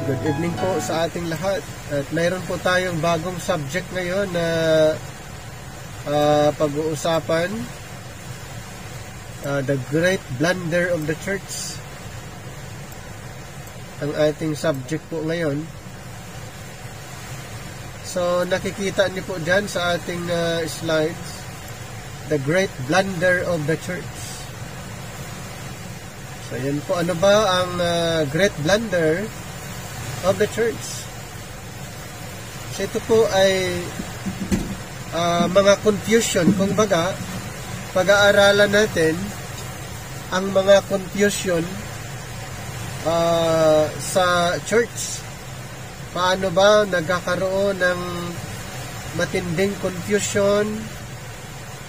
Good evening po sa ating lahat. At mayroon po tayong bagong subject ngayon na pag-uusapan, the great blunder of the church. Ang ating subject po ngayon. So nakikita niyo po dyan sa ating slides, the great blunder of the church. So yan po, ano ba ang great blunder of the church? So ito po ay mga confusion. Kung baga, pag-aaralan natin ang mga confusion sa church. Paano ba nagkakaroon ng matinding confusion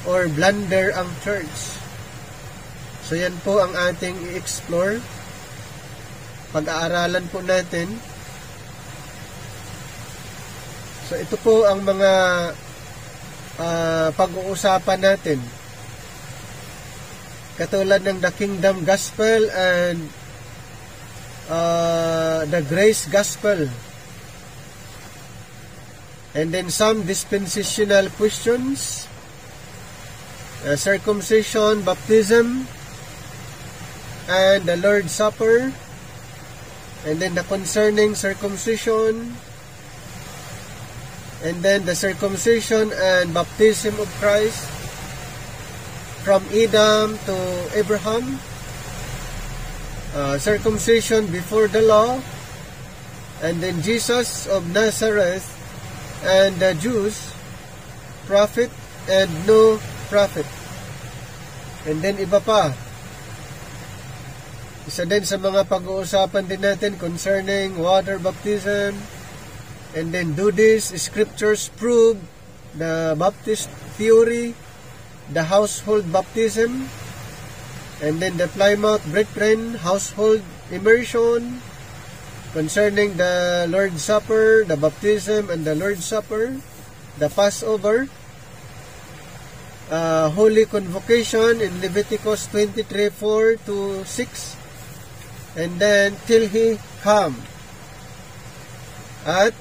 or blunder ang church? So yan po ang ating i-explore. Pag-aaralan po natin. So ito po ang mga pag-uusapan natin. Katulad ng the Kingdom Gospel and the Grace Gospel. And then some dispensational questions. Circumcision, baptism, and the Lord's Supper. And then the concerning circumcision. And then the circumcision and baptism of Christ from Adam to Abraham. Circumcision before the law. And then Jesus of Nazareth and the Jews, prophet and no prophet. And then iba pa. Isa din sa mga pag-uusapan din natin concerning water baptism. And then do these scriptures prove the Baptist theory, the household baptism, and then the Plymouth Brethren household immersion, concerning the Lord's Supper, the baptism and the Lord's Supper, the Passover, Holy Convocation in Leviticus 23:4 to 6, and then till He come. At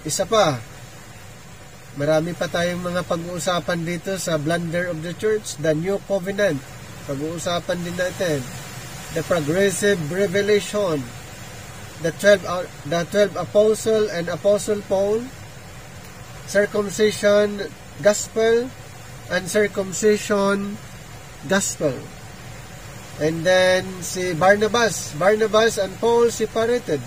isa pa, marami pa tayong mga pag-uusapan dito sa blunder of the church, the New Covenant. Pag-uusapan din natin the progressive revelation, the 12 apostle and Apostle Paul, circumcision gospel and circumcision gospel. And then si Barnabas and Paul separated.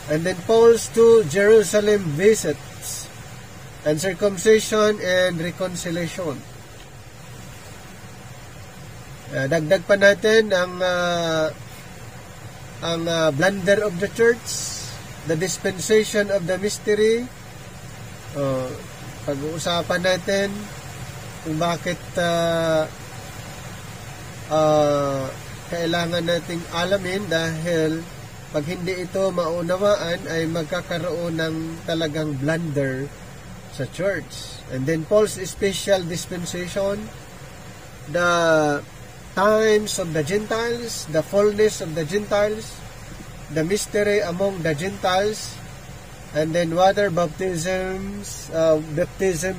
And then Paul's 2 Jerusalem visits, and circumcision and reconciliation. Dagdag pa natin ang blunder of the church, the dispensation of the mystery. Pag-uusapan natin kung bakit kailangan nating alamin, dahil pag hindi ito maunawaan ay magkakaroon ng talagang blunder sa church. And then Paul's special dispensation, the times of the Gentiles, the fullness of the Gentiles, the mystery among the Gentiles, and then water baptism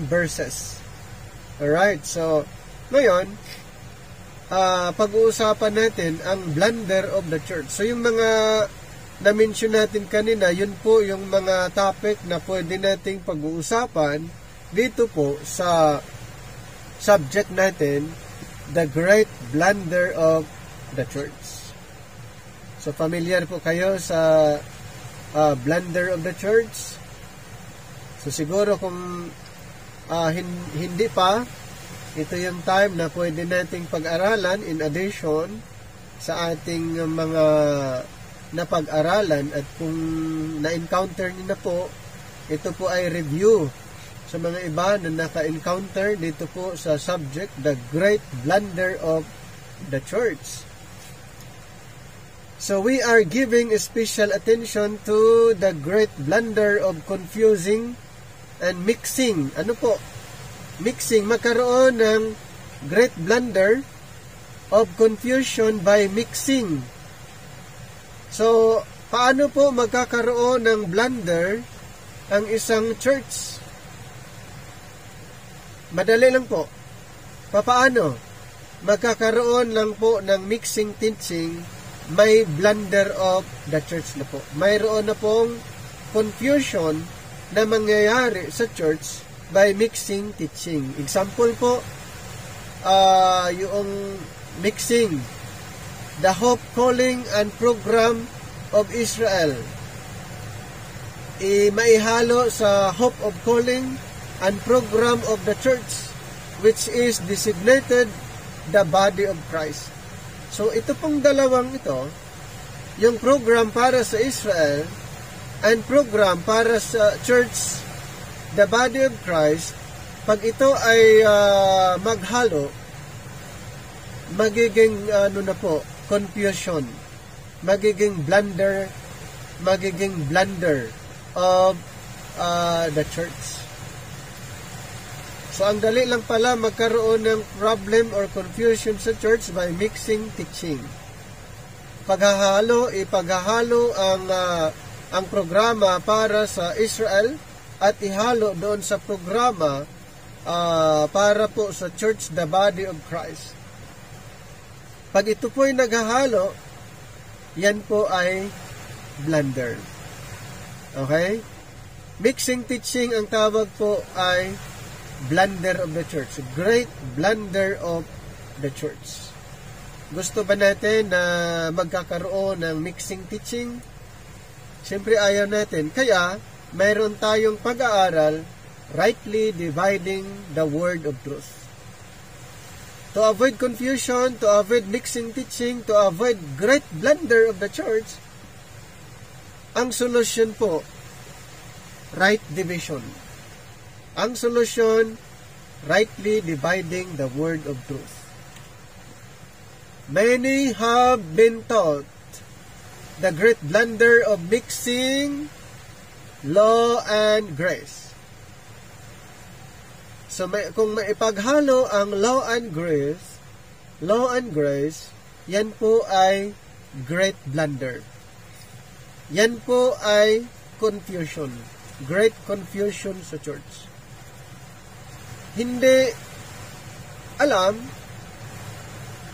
verses. Alright, so ngayon, pag-uusapan natin ang blunder of the church. So yung mga na-mention natin kanina, yun po yung mga topic na pwede nating pag-uusapan dito po sa subject natin, the great blunder of the church. So familiar po kayo sa blunder of the church. So siguro kung hindi pa, ito yung time na pwede nating pag-aralan in addition sa ating mga napag-aralan. At kung na-encounter niyo na po, ito po ay review sa mga iba na naka-encounter dito po sa subject, the great blunder of the church. So we are giving special attention to the great blunder of confusing and mixing. Ano po? Mixing, magkaroon ng great blunder of confusion by mixing. So, Paano po magkakaroon ng blunder ang isang church? Madali lang po. Paano? Magkakaroon lang po ng mixing teaching, may blunder of the church na po. Mayroon na pong confusion na mangyayari sa church by mixing teaching. Example po, yung mixing the hope, calling, and program of Israel. Maihalo sa hope of calling and program of the church, which is designated the body of Christ. So ito pong dalawang ito, yung program para sa Israel and program para sa church, the body of Christ, pag ito ay maghalo, magiging confusion, magiging blunder of the church. So, ang dali lang pala magkaroon ng problem or confusion sa church by mixing teaching. Ipaghahalo ang programa para sa Israel at ihalo doon sa programa para po sa church, the body of Christ. Pag ito po ay naghahalo, yan po ay blunder. Okay? Mixing teaching, ang tawag po ay blunder of the church. Great blunder of the church. Gusto ba natin na magkakaroon ng mixing teaching? Siyempre ayaw natin. Kaya, mayroon tayong pag-aaral, rightly dividing the word of truth. To avoid confusion, to avoid mixing teaching, to avoid great blunder of the church, ang solusyon po, right division. Ang solusyon, rightly dividing the word of truth. Many have been taught the great blunder of mixing law and grace. So, kung maipaghalo ang law and grace, yan po ay great blunder. Yan po ay confusion. Great confusion sa church. Hindi alam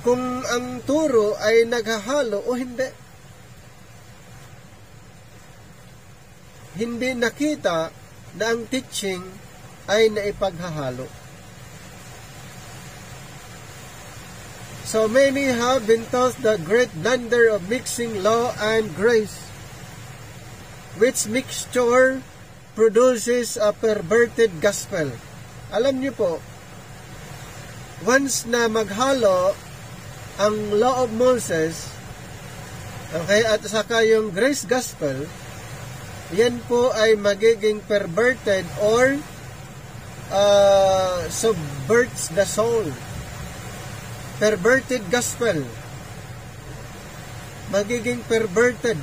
kung ang turo ay naghahalo o hindi. Hindi nakita na ang teaching ay naipaghahalo. So many have been taught the great blunder of mixing law and grace, which mixture produces a perverted gospel. Alam niyo po, once na maghalo ang law of Moses, okay, at saka yung grace gospel, yan po ay magiging perverted or subverts the soul. Perverted gospel. Magiging perverted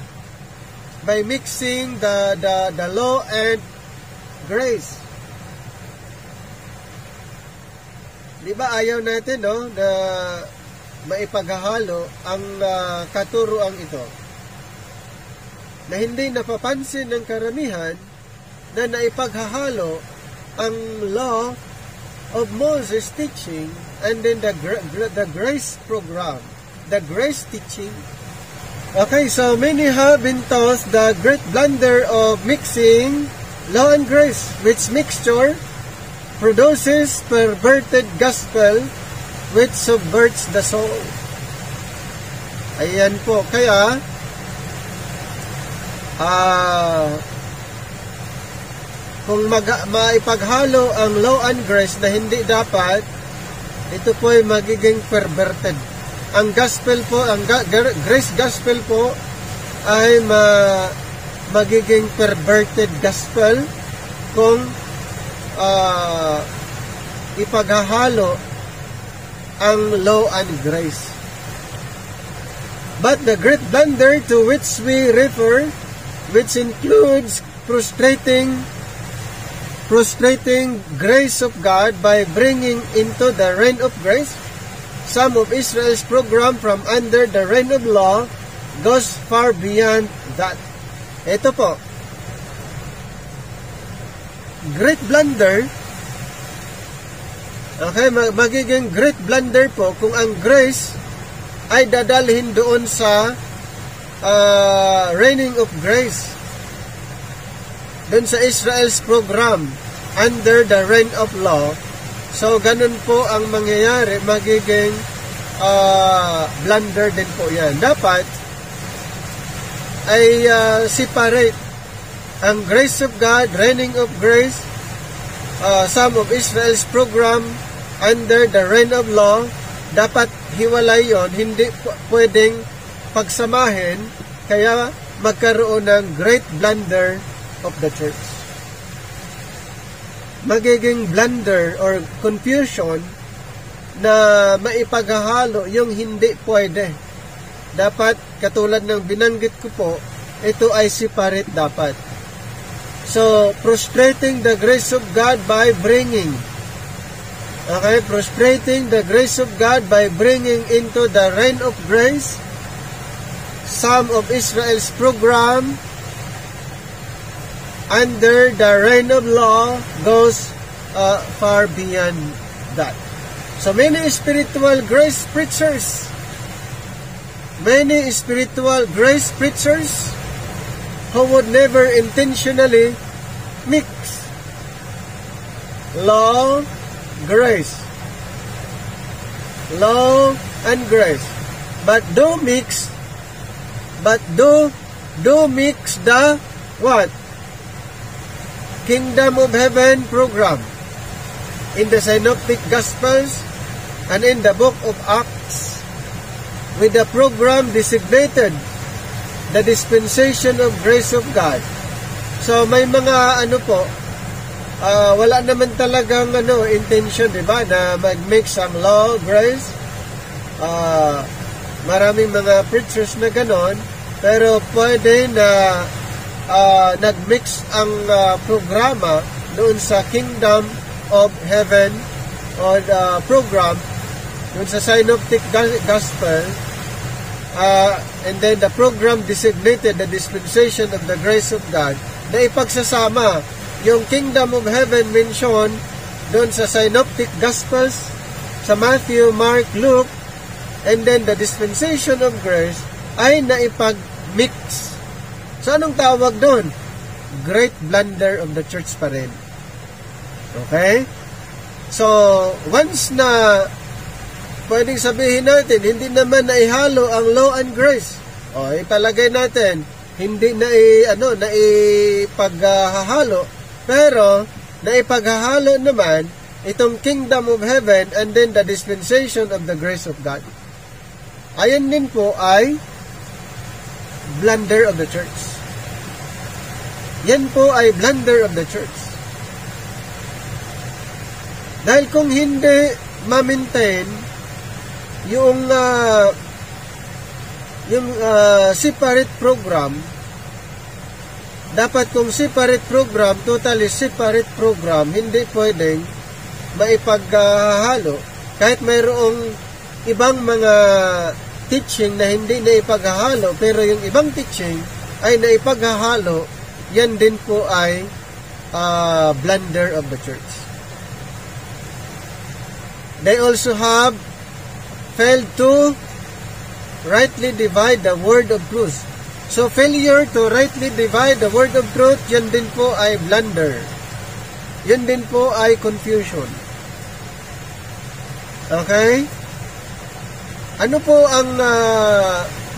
by mixing the law and grace. Di ba ayaw natin na maipaghahalo ang katuruan ito? Na hindi napapansin ng karamihan na naipaghahalo ang law of Moses teaching and then the grace program, the grace teaching. Okay, so many have been taught the great blunder of mixing law and grace, which mixture produces perverted gospel which subverts the soul. Ayan po. Kaya, kung maipaghalo ang law and grace na hindi dapat, ito po ay magiging perverted. Ang gospel po, ang grace gospel po ay magiging perverted gospel kung ipaghahalo ang law and grace. But the great blunder to which we refer, which includes prostrating grace of God by bringing into the reign of grace some of Israel's program from under the reign of law, goes far beyond that. Ito po, great blunder, okay, magiging great blunder po kung ang grace ay dadalhin doon sa reigning of grace, doon sa Israel's program under the reign of law. So ganun po ang mangyayari, magiging blunder din po yan. Dapat ay separate ang grace of God, reigning of grace, some of Israel's program under the reign of law. Dapat hiwalay yon, hindi pwedeng pagsamahin, kaya magkaroon ng great blunder of the church. Magiging blunder or confusion na maipaghahalo yung hindi pwede. Dapat, katulad ng binanggit ko po, ito ay separate dapat. So, prostrating the grace of God by bringing, prostrating the grace of God by bringing into the reign of grace some of Israel's program under the reign of law goes far beyond that. So many spiritual grace preachers, who would never intentionally mix law, grace, law and grace, but do mix the what? Kingdom of Heaven program in the Synoptic Gospels and in the book of Acts with the program designated the dispensation of grace of God. So may mga wala naman talagang intention, di ba, na mag-mix ang law, grace. Maraming mga preachers na ganon, pero pwede na nag-mix ang programa doon sa Kingdom of Heaven o program doon sa Synoptic Gospel, and then the program designated the dispensation of the grace of God, na ipagsasama yung Kingdom of Heaven mention doon sa Synoptic Gospels, sa Matthew, Mark, Luke, and then the dispensation of grace ay naipag-mix. So, anong tawag doon? Great blunder of the church pa rin. Okay? So, once na pwedeng sabihin natin, hindi naman naihalo ang law and grace. O, ipalagay natin, hindi naipaghahalo, pero naipaghahalo naman itong Kingdom of Heaven and then the dispensation of the grace of God. Ayan din po ay blunder of the church. Yan po ay blunder of the church. Dahil kung hindi ma-maintain yung separate program, dapat kung separate program, totally separate program, hindi pwedeng maipaghahalo. Kahit mayroong ibang mga teaching na hindi naipaghahalo, pero yung ibang teaching ay naipaghahalo, yan din po ay blunder of the church. They also have failed to rightly divide the word of truth. So, failure to rightly divide the word of truth, yan din po ay blunder. Yan din po ay confusion. Okay? Ano po ang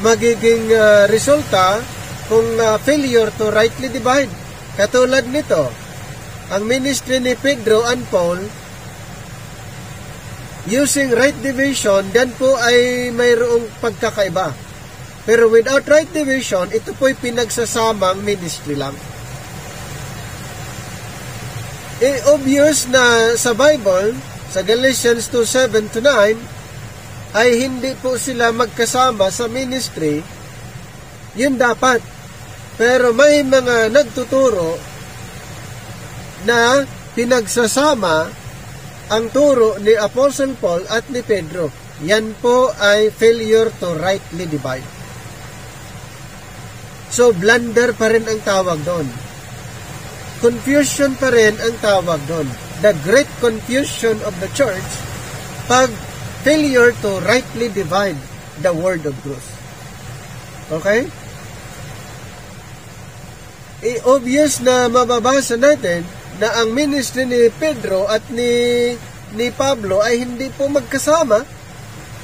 magiging resulta kung failure to rightly divide? Katulad nito, ang ministry ni Pedro and Paul, using right division, yan po ay mayroong pagkakaiba. Pero without right division, ito po'y pinagsasamang ministry lang. Obvious na sa Bible, sa Galatians 2:7-9, ay hindi po sila magkasama sa ministry. Yun dapat. Pero may mga nagtuturo na pinagsasama ang turo ni Apostle Paul at ni Pedro. Yan po ay failure to rightly divide. So, blunder pa rin ang tawag doon. Confusion pa rin ang tawag doon. The great confusion of the church, pag failure to rightly divide the word of truth. Okay? Obvious na mababasa natin na ang ministry ni Pedro at ni Pablo ay hindi po magkasama.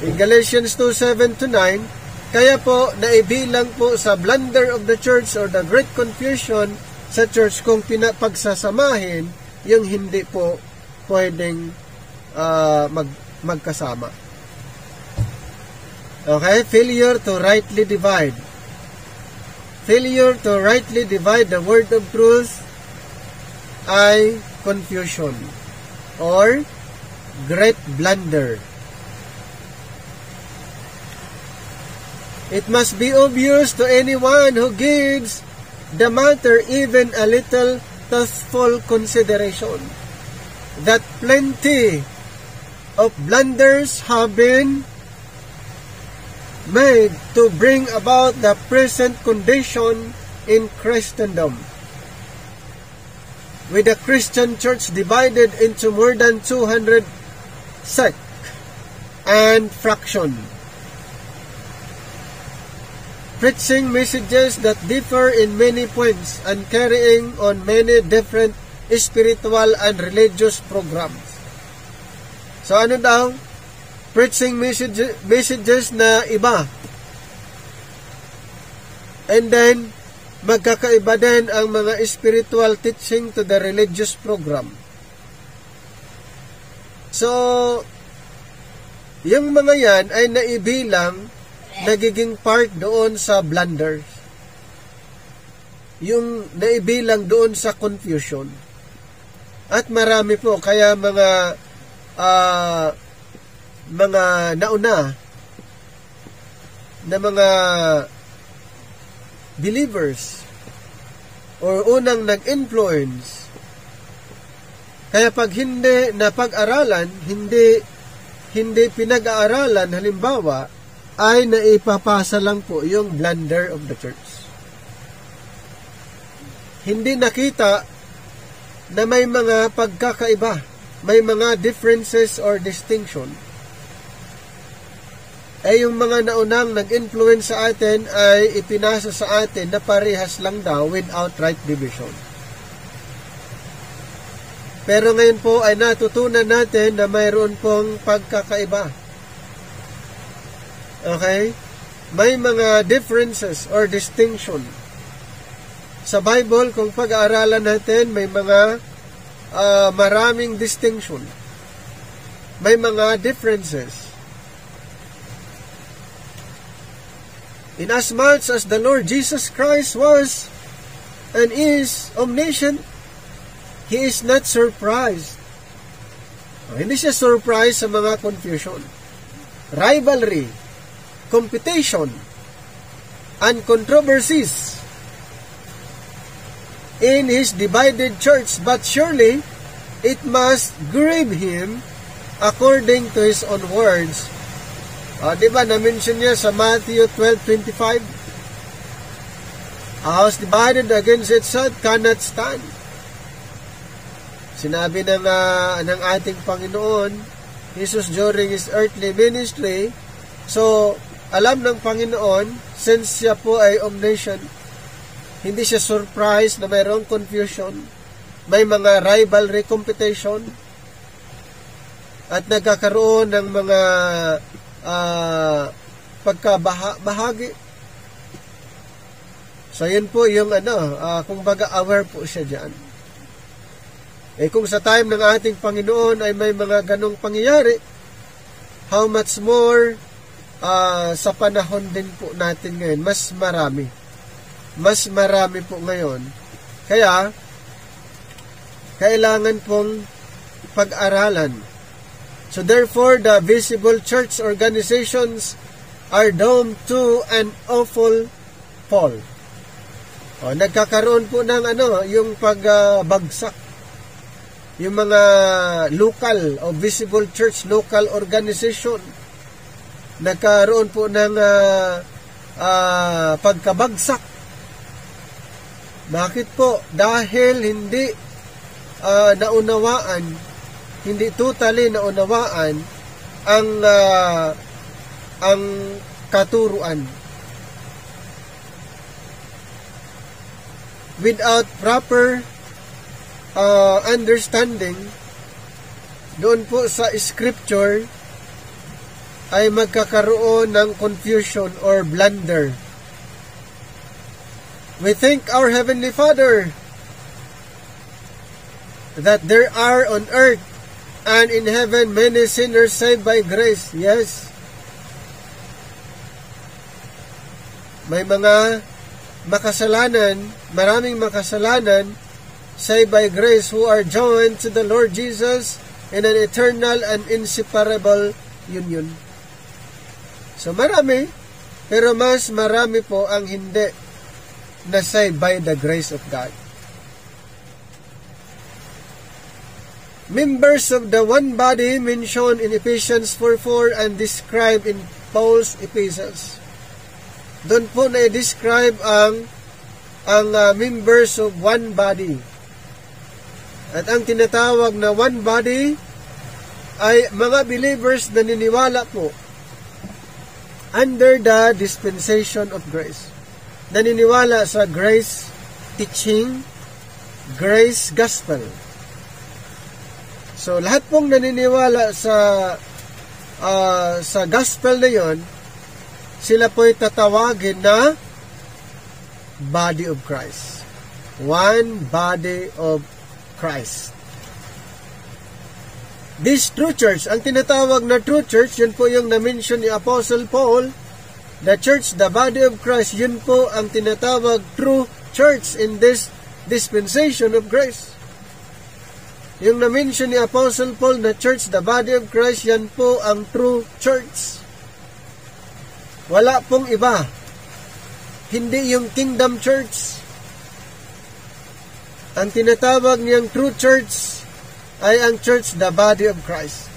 In Galatians 2:7-9, kaya po naibilang po sa blunder of the church or the great confusion sa church kung pagsasamahin yung hindi po pwedeng magkasama. Okay? Failure to rightly divide. Failure to rightly divide the word of truth ay confusion or great blunder. It must be obvious to anyone who gives the matter even a little thoughtful consideration that plenty of blunders have been made to bring about the present condition in Christendom, with the Christian church divided into more than 200 sects and fractions, preaching messages that differ in many points and carrying on many different spiritual and religious programs. So ano daw? Preaching messages na iba. And then, magkakaiba din ang mga spiritual teaching to the religious program. So, yung mga yan ay naibilang nagiging part doon sa blunders. Yung naibilang doon sa confusion. At marami po, kaya mga nauna na mga believers or unang nag-influence. Kaya pag hindi na pag-aralan, hindi pinag-aaralan, halimbawa, ay naipapasa lang po yung blunder of the church. Hindi nakita na may mga pagkakaiba, may mga differences or distinction. Ay yung mga naunang nag-influence sa atin ay ipinasa sa atin na parehas lang daw without right division. Pero ngayon po ay natutunan natin na mayroon pong pagkakaiba. Okay? May mga differences or distinction. Sa Bible, kung pag-aaralan natin, may mga maraming distinction. May mga differences. Inasmuch as the Lord Jesus Christ was and is omniscient, He is not surprised. Hindi siya surprised sa mga confusion, rivalry, competition, and controversies in His divided church, but surely it must grieve Him according to His own words. Diba, na-mention niya sa Matthew 12:25, a house divided against itself cannot stand. Sinabi ng ating Panginoon, Jesus during His earthly ministry. So, alam ng Panginoon, since siya po ay omniscient, hindi siya surprised na mayroong confusion, may mga rivalry, competition, at nagkakaroon ng mga pagkabahagi. So, yun po yung kung baga aware po siya dyan. Kung sa time ng ating Panginoon ay may mga ganong pangyayari, how much more sa panahon din po natin ngayon, mas marami po ngayon. Kaya kailangan pong pag-aralan. So therefore, the visible church organizations are doomed to an awful fall. Nagkakaroon po ng yung pagbagsak. Yung mga local o visible church, local organization, nagkaroon po ng pagkabagsak Bakit po? Dahil hindi naunawaan, hindi totally naunawaan ang katuruan. Without proper understanding doon po sa scripture, ay magkakaroon ng confusion or blunder. We thank our Heavenly Father that there are on earth and in heaven many sinners saved by grace. Yes. May mga makasalanan, maraming makasalanan, saved by grace, who are joined to the Lord Jesus in an eternal and inseparable union. So marami, pero mas marami po ang hindi na saved by the grace of God. Members of the one body mentioned in Ephesians 4:4 and described in Paul's epistles. Doon po na-describe ang members of one body. At ang tinatawag na one body ay mga believers na niniwala po under the dispensation of grace. Naniniwala sa grace teaching, grace gospel. So lahat pong naniniwala sa gospel na yon, sila po'y tatawagin na body of Christ. One body of Christ. This true church, ang tinatawag na true church, yun po yung na-mention ni Apostle Paul, the church, the body of Christ, yun po ang tinatawag true church in this dispensation of grace. Yung na-mention ni Apostle Paul na church, the body of Christ, yan po ang true church. Wala pong iba. Hindi yung kingdom church. Ang tinatawag niyang true church ay ang church, the body of Christ.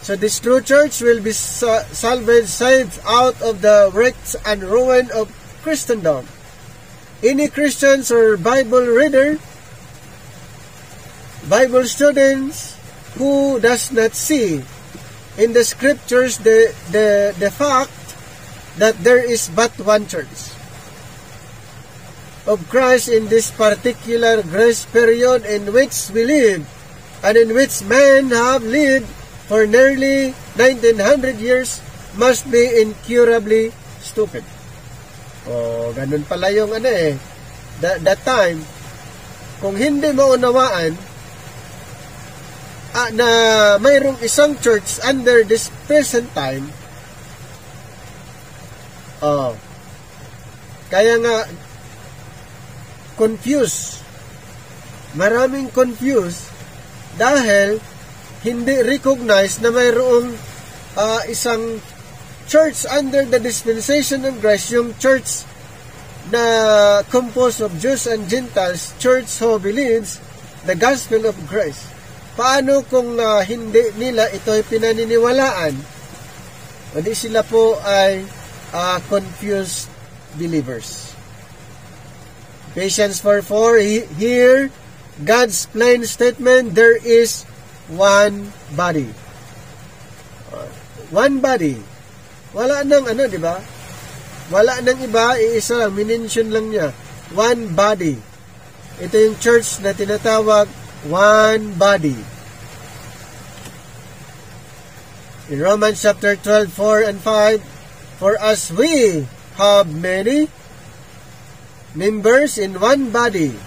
So this true church will be saved out of the wrecks and ruin of Christendom. Any Christians or Bible reader, Bible students who does not see in the scriptures the fact that there is but one church of Christ in this particular grace period in which we live, and in which men have lived for nearly 1900 years, must be incurably stupid. Ganun pala yung that time. Kung hindi maunawaan na mayroong isang church under this present time, kaya nga confused. Maraming confused dahil hindi recognize na mayroong isang church under the dispensation of grace, yung church na composed of Jews and Gentiles, church who believes the gospel of grace. Paano kung hindi nila ito'y pinaniniwalaan? Hindi sila po ay confused believers. Ephesians 4:4, here God's plain statement, there is one body. One body. Wala nang di ba? Wala nang iba, iisa lang, minention lang niya. One body. Ito yung church na tinatawag one body. In Romans chapter 12:4 and 5, for as we have many members in one body.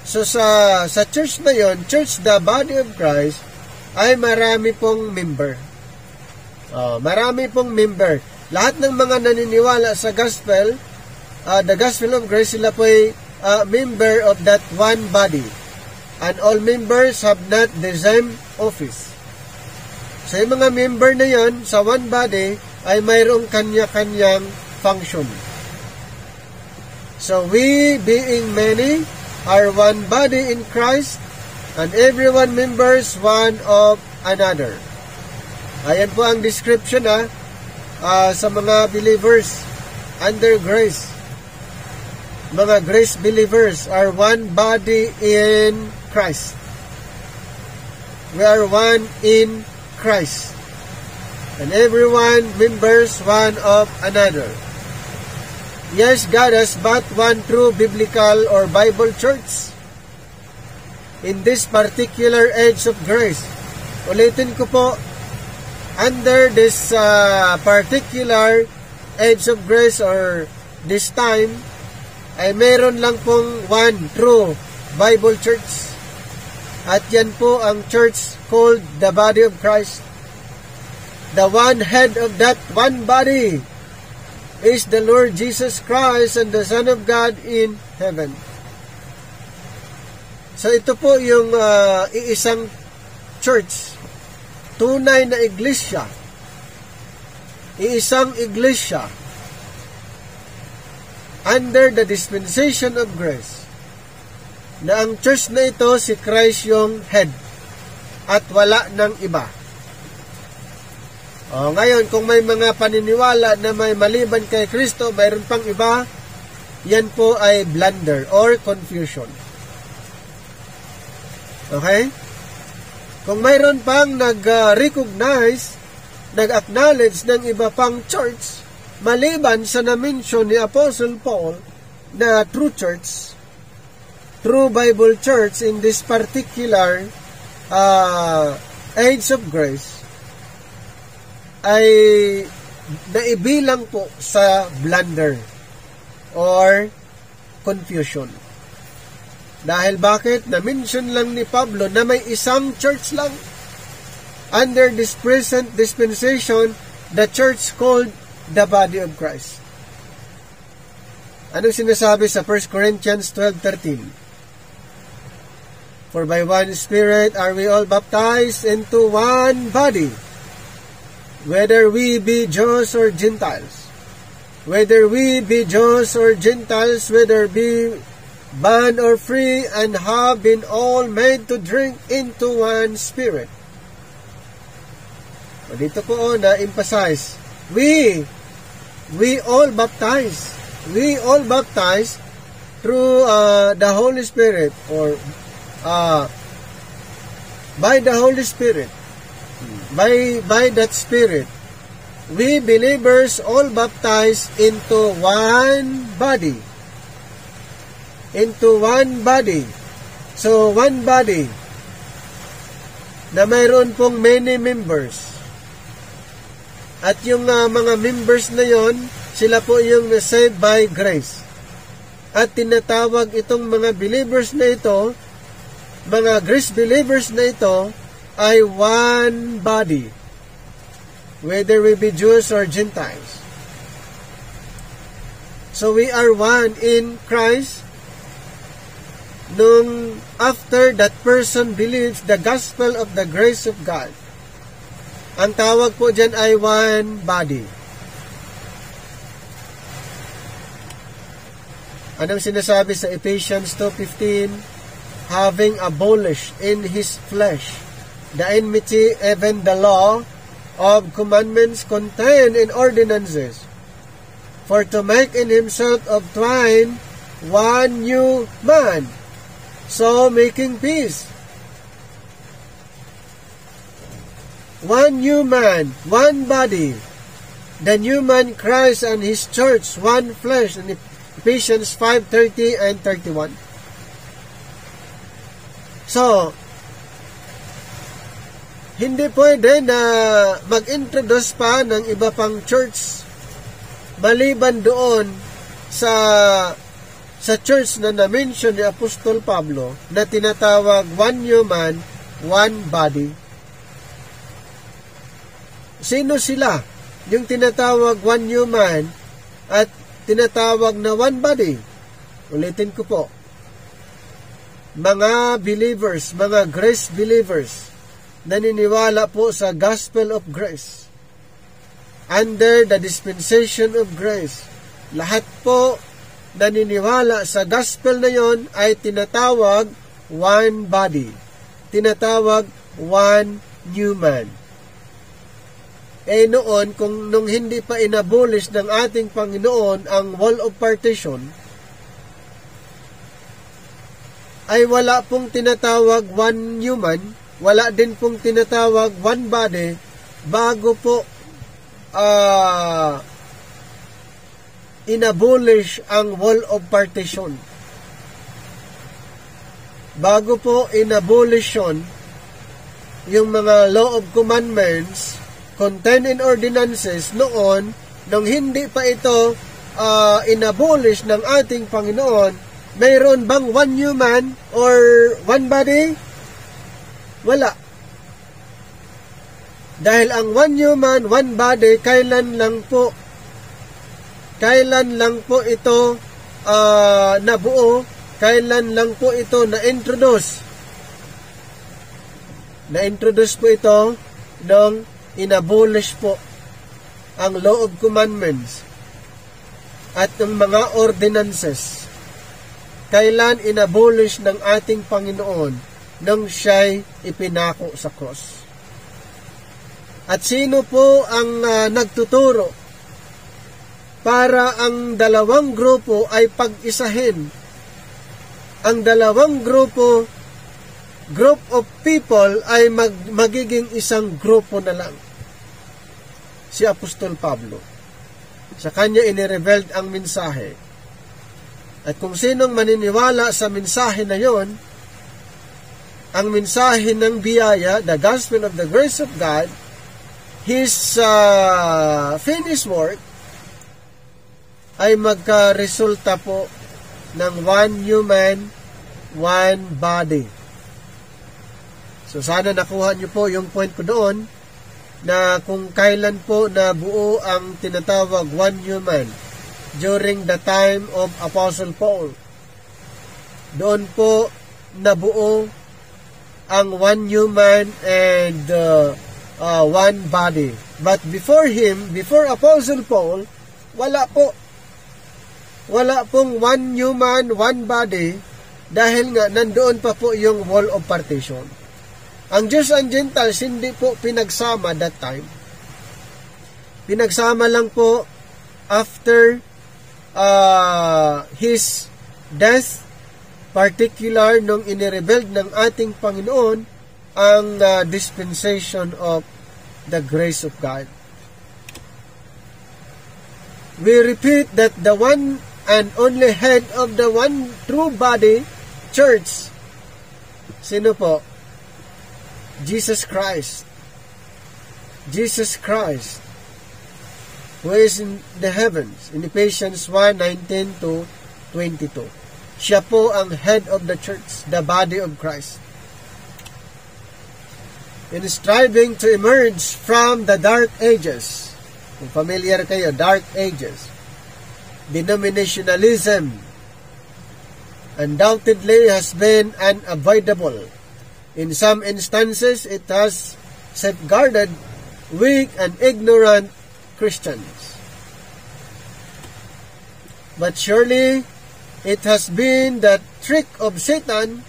So sa church na yon, church, the body of Christ, ay marami pong member. Marami pong member. Lahat ng mga naniniwala sa gospel, the gospel of grace, sila po ay member of that one body. And all members have not the same office. So yung mga member na yon sa one body ay mayroong kanya-kanyang function. So we, being many, are one body in Christ, and everyone members one of another. Ayan po ang description sa mga believers under grace. mga grace believers are one body in Christ. We are one in Christ. And everyone members one of another. Yes, God has but one true biblical or Bible church in this particular age of grace. Ulitin ko po, under this particular age of grace or this time, ay meron lang pong one true Bible church. At yan po ang church called the body of Christ. The one head of that one body is the Lord Jesus Christ and the Son of God in heaven. So ito po yung iisang church, tunay na iglesia, iisang iglesia under the dispensation of grace, na ang church na ito si Christ yung head at wala ng iba. Ngayon, kung may mga paniniwala na may maliban kay Kristo, mayroon pang iba, yan po ay blunder or confusion. Okay? Kung mayroon pang nag-recognize, nag-acknowledge ng iba pang church, maliban sa na-mention ni Apostle Paul na true church, true Bible church in this particular age of grace, ay naibilang po sa blunder or confusion. Dahil bakit? Na-mention lang ni Pablo na may isang church lang under this present dispensation, the church called the body of Christ. Anong sinasabi sa 1 Corinthians 12:13? For by one Spirit are we all baptized into one body, whether we be Jews or Gentiles, whether we be Jews or Gentiles, whether be bond or free, and have been all made to drink into one Spirit. O dito po na-emphasize, we all baptized. We all baptized through the Holy Spirit or by the Holy Spirit. By that Spirit, we believers all baptized into one body. Into one body. So, one body na mayroon pong many members. At yung mga members na yon, sila po yung saved by grace. At tinatawag itong mga believers na ito, mga grace believers na ito, ay one body, whether we be Jews or Gentiles. So we are one in Christ. Nung after that person believes the gospel of the grace of God, ang tawag po dyan ay one body. Anong sinasabi sa Ephesians 2:15? Having abolished in His flesh the enmity, even the law of commandments contained in ordinances, for to make in Himself of twain one new man, so making peace. One new man, one body. The new man, Christ, and His church, one flesh, in Ephesians 5:30 and 31. So, hindi pwede na mag-introduce pa ng iba pang church maliban doon sa church na na-mention ni Apostol Pablo na tinatawag one new man, one body. Sino sila? Yung tinatawag one new man at tinatawag na one body. Ulitin ko po. Mga believers, mga grace believers, naniniwala po sa gospel of grace. Under the dispensation of grace. Lahat po naniniwala sa gospel na yon ay tinatawag one body. Tinatawag one new man. Noon, nung hindi pa inabolish ng ating Panginoon ang wall of partition, ay wala pong tinatawag one human, wala din pong tinatawag one body, bago po inabolish ang wall of partition. Bago po inabolish yung mga law of commandments contained in ordinances noon, nung hindi pa ito inabolish ng ating Panginoon, mayroon bang one human or one body? Wala. Dahil ang one human, one body, kailan lang po ito nabuo, kailan lang po ito na-introduce. Na-introduce po ito nung inabolish po ang law of commandments at ang mga ordinances. Kailan inabolish ng ating Panginoon nang siya'y ipinako sa cross. At sino po ang nagtuturo para ang dalawang grupo ay pag-isahin? Ang dalawang group of people ay magiging isang grupo na lang. Si Apostol Pablo. Sa kanya inirevealed ang mensahe. At kung sinong maniniwala sa mensahe na yon, ang mensahe ng biyaya, the gospel of the grace of God, His finished work, ay magkaresulta po ng one human, one body. So sana nakuha niyo po yung point ko doon, na kung kailan po nabuo ang tinatawag one human, during the time of Apostle Paul. Doon po nabuo ang one human and one body. But before him, before Apostle Paul, wala pong one human, one body, dahil nga nandoon pa po yung wall of partition. Ang Jews and Gentiles hindi po pinagsama that time. Pinagsama lang po after His death, particular nung inirebuild ng ating Panginoon ang dispensation of the grace of God. We repeat that the one and only head of the one true body, church, sino po? Jesus Christ. Jesus Christ, who is in the heavens, in Ephesians 1:19-22. Siya po ang head of the church, the body of Christ. In striving to emerge from the dark ages, kung familiar kayo, dark ages, denominationalism undoubtedly has been unavoidable. In some instances, it has safeguarded weak and ignorant Christians. But surely, it has been the trick of Satan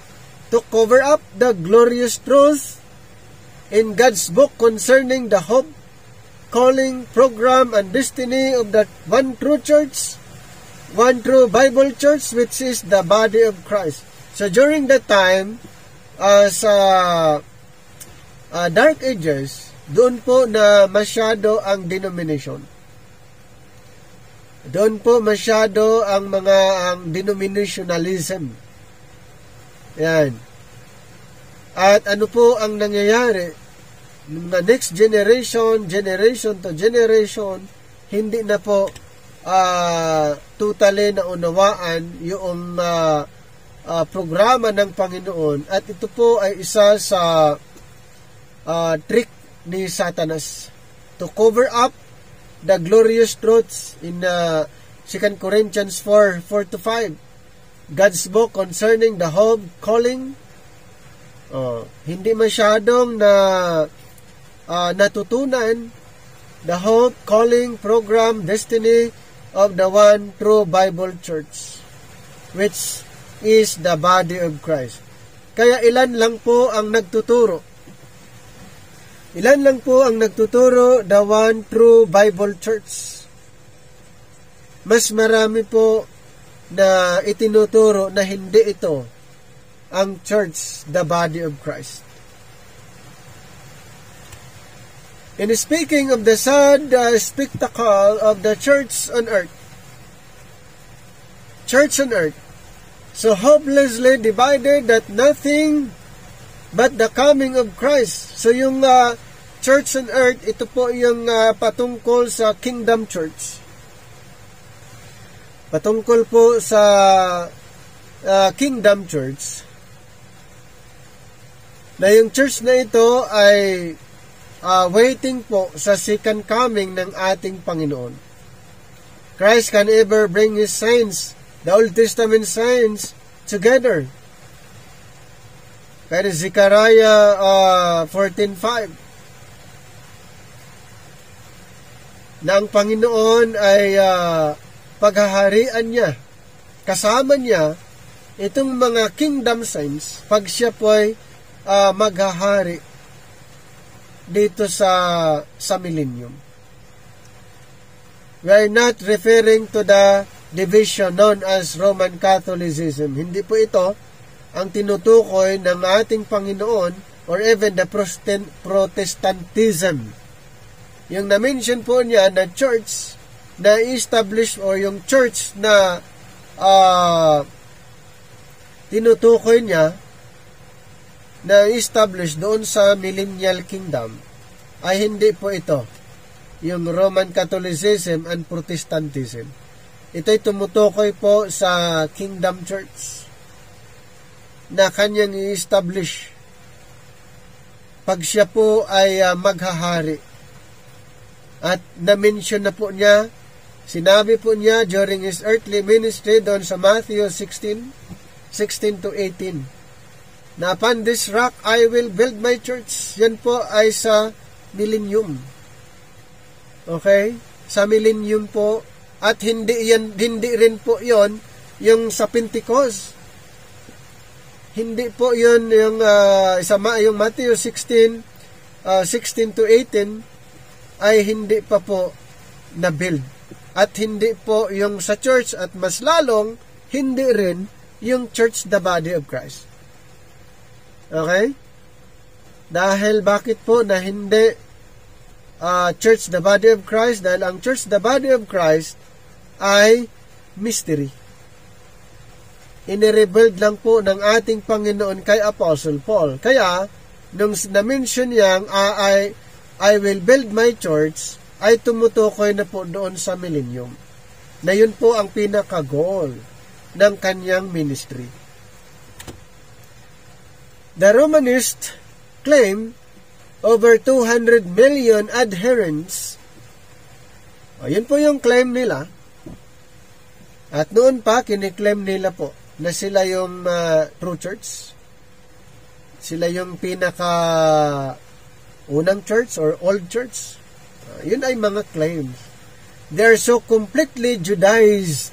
to cover up the glorious truth in God's book concerning the hope, calling, program, and destiny of the one true church, one true Bible church, which is the body of Christ. So during that time, sa Dark Ages, doon po na masyado ang denomination. Doon po masyado ang denominationalism. Yan. At ano po ang nangyayari? The next generation to generation, hindi na po totally naunawaan yung programa ng Panginoon. At ito po ay isa sa trick ni Satanas to cover up the glorious truths in 2 Corinthians 4:4-5. God's book concerning the hope, calling. Hindi masyadong natutunan the hope, calling, program, destiny of the one true Bible church, which is the body of Christ. Kaya ilan lang po ang nagtuturo. Ilan lang po ang nagtuturo the one true Bible church. Mas marami po na itinuturo na hindi ito ang church, the body of Christ. In speaking of the sad spectacle of the church on earth, so hopelessly divided that nothing but the coming of Christ. So yung church on earth, ito po yung patungkol sa kingdom church. Patungkol po sa kingdom church, na yung church na ito ay waiting po sa second coming ng ating Panginoon. Christ can ever bring His saints, the Old Testament saints, together. Kaya Zechariah 14:5, na ang Panginoon ay paghaharian niya, kasama niya itong mga kingdom saints pag siya po ay maghahari dito sa millennium. We are not referring to the division known as Roman Catholicism. Hindi po ito ang tinutukoy ng ating Panginoon or even the Protestantism. Yung na-mention po niya na church na establish o yung church na tinutukoy niya na establish doon sa millennial kingdom ay hindi po ito yung Roman Catholicism and Protestantism. Ito'y tumutukoy po sa kingdom church na kanyang i-establish pag siya po ay maghahari. At na-mention na po niya, sinabi po niya during His earthly ministry doon sa Matthew 16 to 18, na upon this rock I will build my church. Yan po ay sa millennium. Okay? Sa millennium po. At hindi rin po yon yung sa Pentecost. Hindi po yun yung yung Matthew 16 to 18 ay hindi pa po na-build. At hindi po yung sa church, at mas lalong hindi rin yung church, the body of Christ. Okay? Dahil bakit po na hindi church, the body of Christ? Dahil ang church, the body of Christ ay mystery. Inirebuild lang po ng ating Panginoon kay Apostle Paul. Kaya, nung na-mention niyang I will build my church, ay tumutukoy na po doon sa millennium. Na yun po ang pinaka-goal ng kanyang ministry. The Romanists claim over 200 million adherents. Yun po yung claim nila. At noon pa, kiniklaim nila po na sila yung true church. Sila yung unang church or old church. Yun ay mga claims. They are so completely Judaized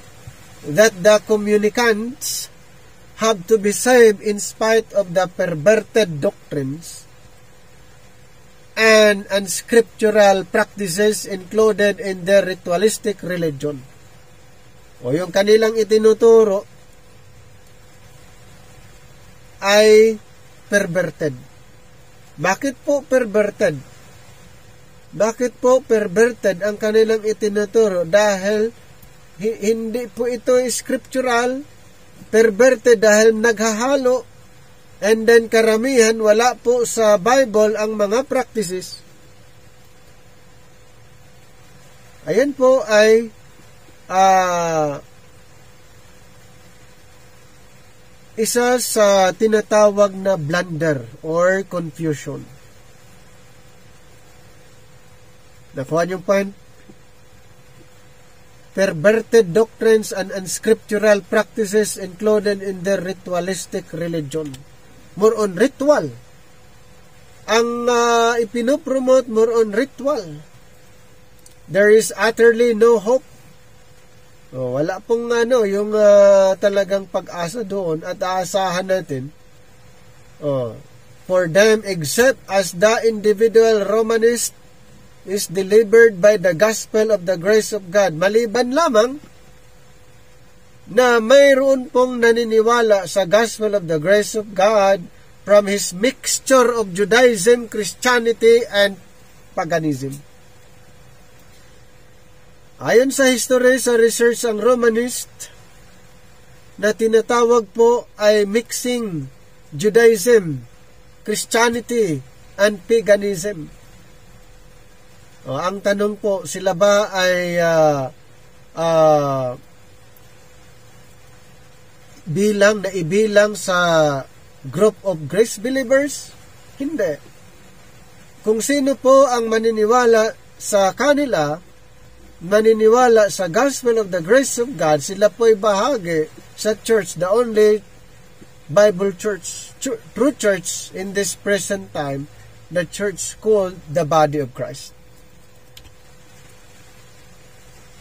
that the communicants have to be saved in spite of the perverted doctrines and unscriptural practices included in their ritualistic religion. O yung kanilang itinuturo ay perverted. Bakit po perverted? Bakit po perverted ang kanilang itinuturo? Dahil hindi po ito scriptural. Perverted dahil naghahalo. And then karamihan wala po sa Bible ang mga practices. Ayan po ay isa sa tinatawag na blunder or confusion. Nakuha niyong point? Perverted doctrines and unscriptural practices included in their ritualistic religion. More on ritual. Ang ipinopromote more on ritual. There is utterly no hope. Wala pong yung talagang pag-asa doon at aasahan natin. For them, except as the individual Romanist is delivered by the gospel of the grace of God. Maliban lamang na mayroon pong naniniwala sa Gospel of the Grace of God from his mixture of Judaism, Christianity, and paganism. Ayon sa history, sa research ang Romanist, na tinatawag po ay mixing Judaism, Christianity, and paganism. Ang tanong po, sila ba ay ibilang sa group of grace believers? Hindi. Kung sino po ang maniniwala sa kanila, maniniwala sa Gospel of the Grace of God, sila po ay bahagi sa church, the only Bible church, true church in this present time, the church called the body of Christ.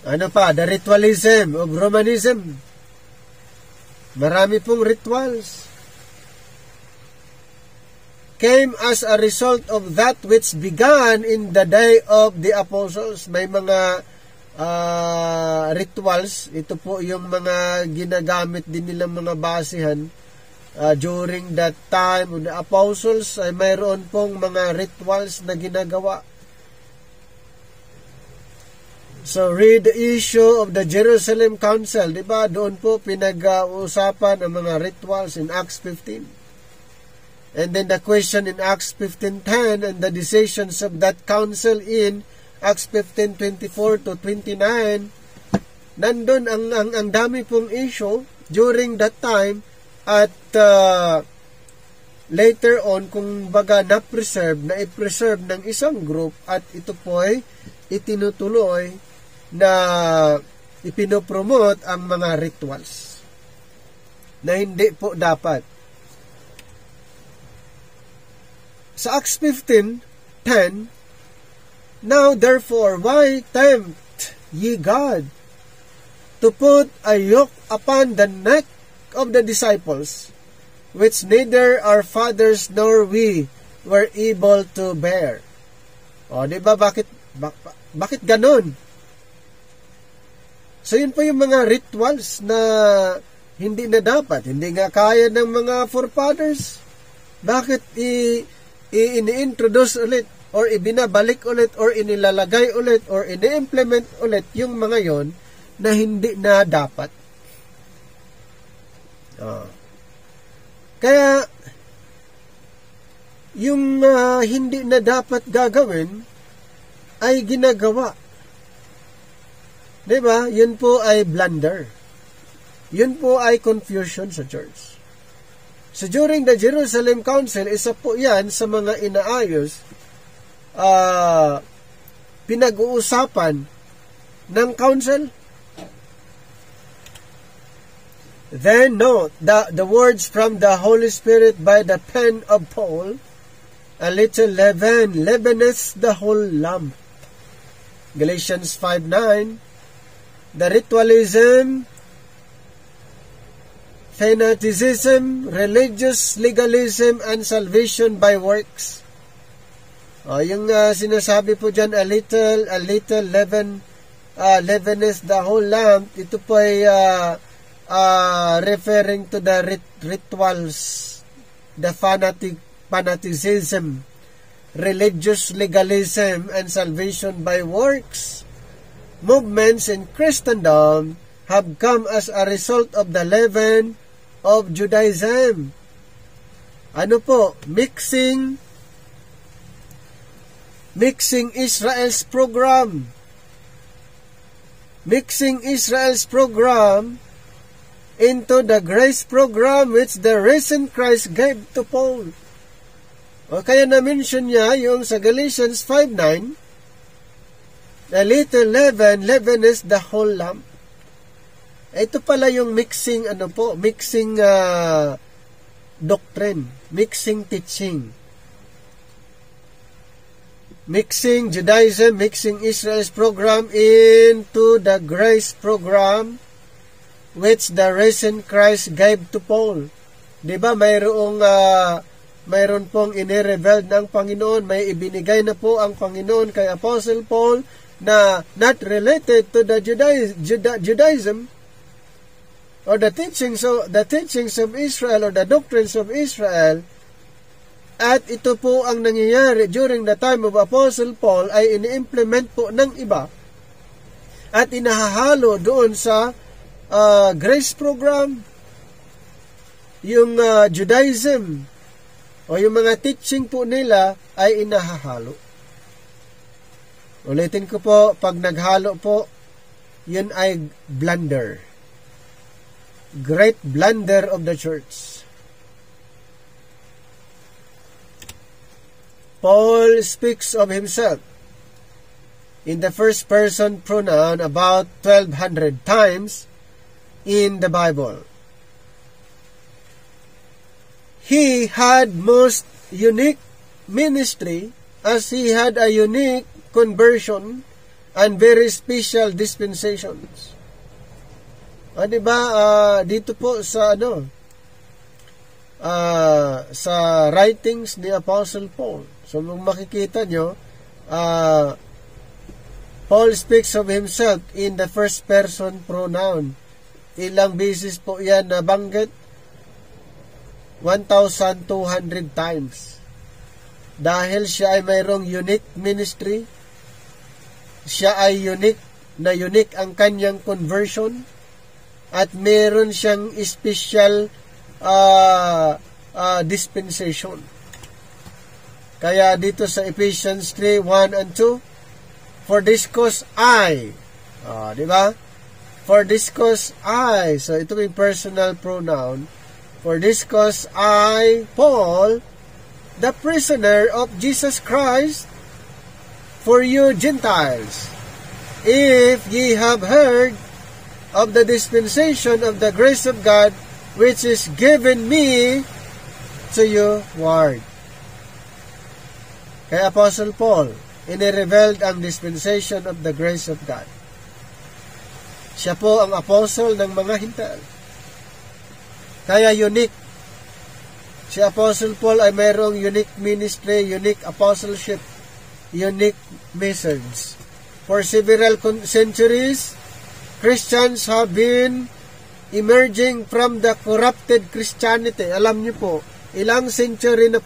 Ano pa? The ritualism of Romanism. Marami pong rituals. Came as a result of that which began in the day of the apostles. May mga rituals. Ito po yung mga ginagamit din nilang mga basihan during that time of the apostles. Ay mayroon pong mga rituals na ginagawa. So, read the issue of the Jerusalem Council. Diba? Doon po pinag-uusapan ang mga rituals in Acts 15. And then the question in Acts 15:10 and the decisions of that council in Acts 15:24 to 29. Nandun ang dami pong issue during that time at later on, kung baga i-preserve ng isang group at ito po ay itinutuloy na ipinopromote ang mga rituals na hindi po dapat. Sa Acts 15:10, now therefore, why tempt ye God to put a yoke upon the neck of the disciples, which neither our fathers nor we were able to bear? O, diba, bakit ganon? So, yun po yung mga rituals na hindi na dapat, hindi nga kaya ng mga forefathers. Bakit ini-introduce ulit, or ibinabalik ulit, or inilalagay ulit, or ini-implement ulit yung mga yon na hindi na dapat? Kaya, yung hindi na dapat gagawin, ay ginagawa. Diba? Yun po ay blunder. Yun po ay confusion sa church. So during the Jerusalem Council, isa po yan sa mga inaayos, pinag-uusapan ng council. Then note the words from the Holy Spirit by the pen of Paul, a little leaven leaveneth the whole lump. Galatians 5:9. The ritualism, fanaticism, religious legalism, and salvation by works. Yung sinasabi po dyan, a little leaveneth the whole lump, ito po ay referring to the rituals, the fanaticism, religious legalism, and salvation by works. Movements in Christendom have come as a result of the leaven of Judaism. Ano po? Mixing Israel's program. Mixing Israel's program into the grace program which the risen Christ gave to Paul. O kaya na-mention niya yung sa Galatians 5:9, a little leaven leaveneth the whole lump. Ito pala yung mixing doctrine, mixing teaching. Mixing Judaism, mixing Israel's program into the grace program which the risen Christ gave to Paul. Diba mayroon pong inirevealed ng Panginoon, may ibinigay na po ang Panginoon kay Apostle Paul na not related to the Judaism, or the teachings of Israel or the doctrines of Israel, at ito po ang nangyayari during the time of Apostle Paul ay ini-implement po ng iba at inahahalo doon sa grace program, yung Judaism o yung mga teaching po nila ay inahahalo. Ulitin ko po, pag naghalo po, yun ay blunder. Great blunder of the church. Paul speaks of himself in the first person pronoun about 1,200 times in the Bible. He had most unique ministry as he had a unique conversion and very special dispensations. Diba, dito po sa sa writings ni Apostle Paul. So, kung makikita nyo, Paul speaks of himself in the first person pronoun. Ilang beses po yan nabanggit? 1,200 times. Dahil siya ay mayroong unique ministry, siya ay unique ang kanyang conversion, at meron siyang special dispensation. Kaya dito sa Ephesians 3:1 and 2, for this cause I, di ba? For this cause I, so ito yung personal pronoun. For this cause I, Paul, the prisoner of Jesus Christ, for you Gentiles, if ye have heard of the dispensation of the grace of God, which is given me to you ward. Kay Apostle Paul, inirevealed ang dispensation of the grace of God. Siya po ang apostle ng mga Hintil. Kaya unique. Si Apostle Paul ay mayroong unique ministry, unique apostleship, unique message. For several centuries, Christians have been emerging from the corrupted Christianity. Alam niyo po, ilang century na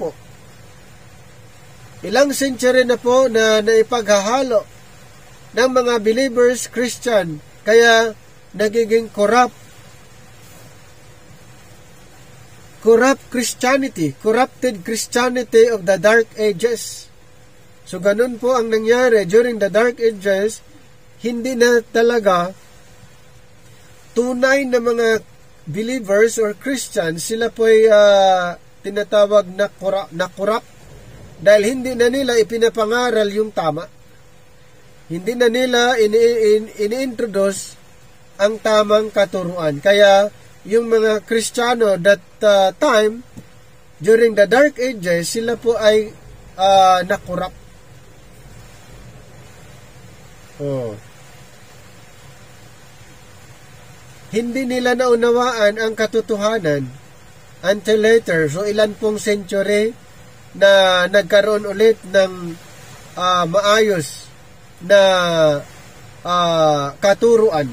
po na naipaghahalo ng mga believers Christian, kaya nagiging corrupt Christianity, corrupted Christianity of the Dark Ages. So ganun po ang nangyari during the Dark Ages. Hindi na talaga tunay na mga believers or Christians, sila po ay tinatawag na corrupt dahil hindi na nila ipinapangaral yung tama. Hindi na nila ini-introduce ang tamang katuruan. Kaya yung mga Kristiyano that time, during the Dark Ages, sila po ay nakurap. Hindi nila naunawaan ang katotohanan until later. So, ilan pong century na nagkaroon ulit ng maayos na katuruan.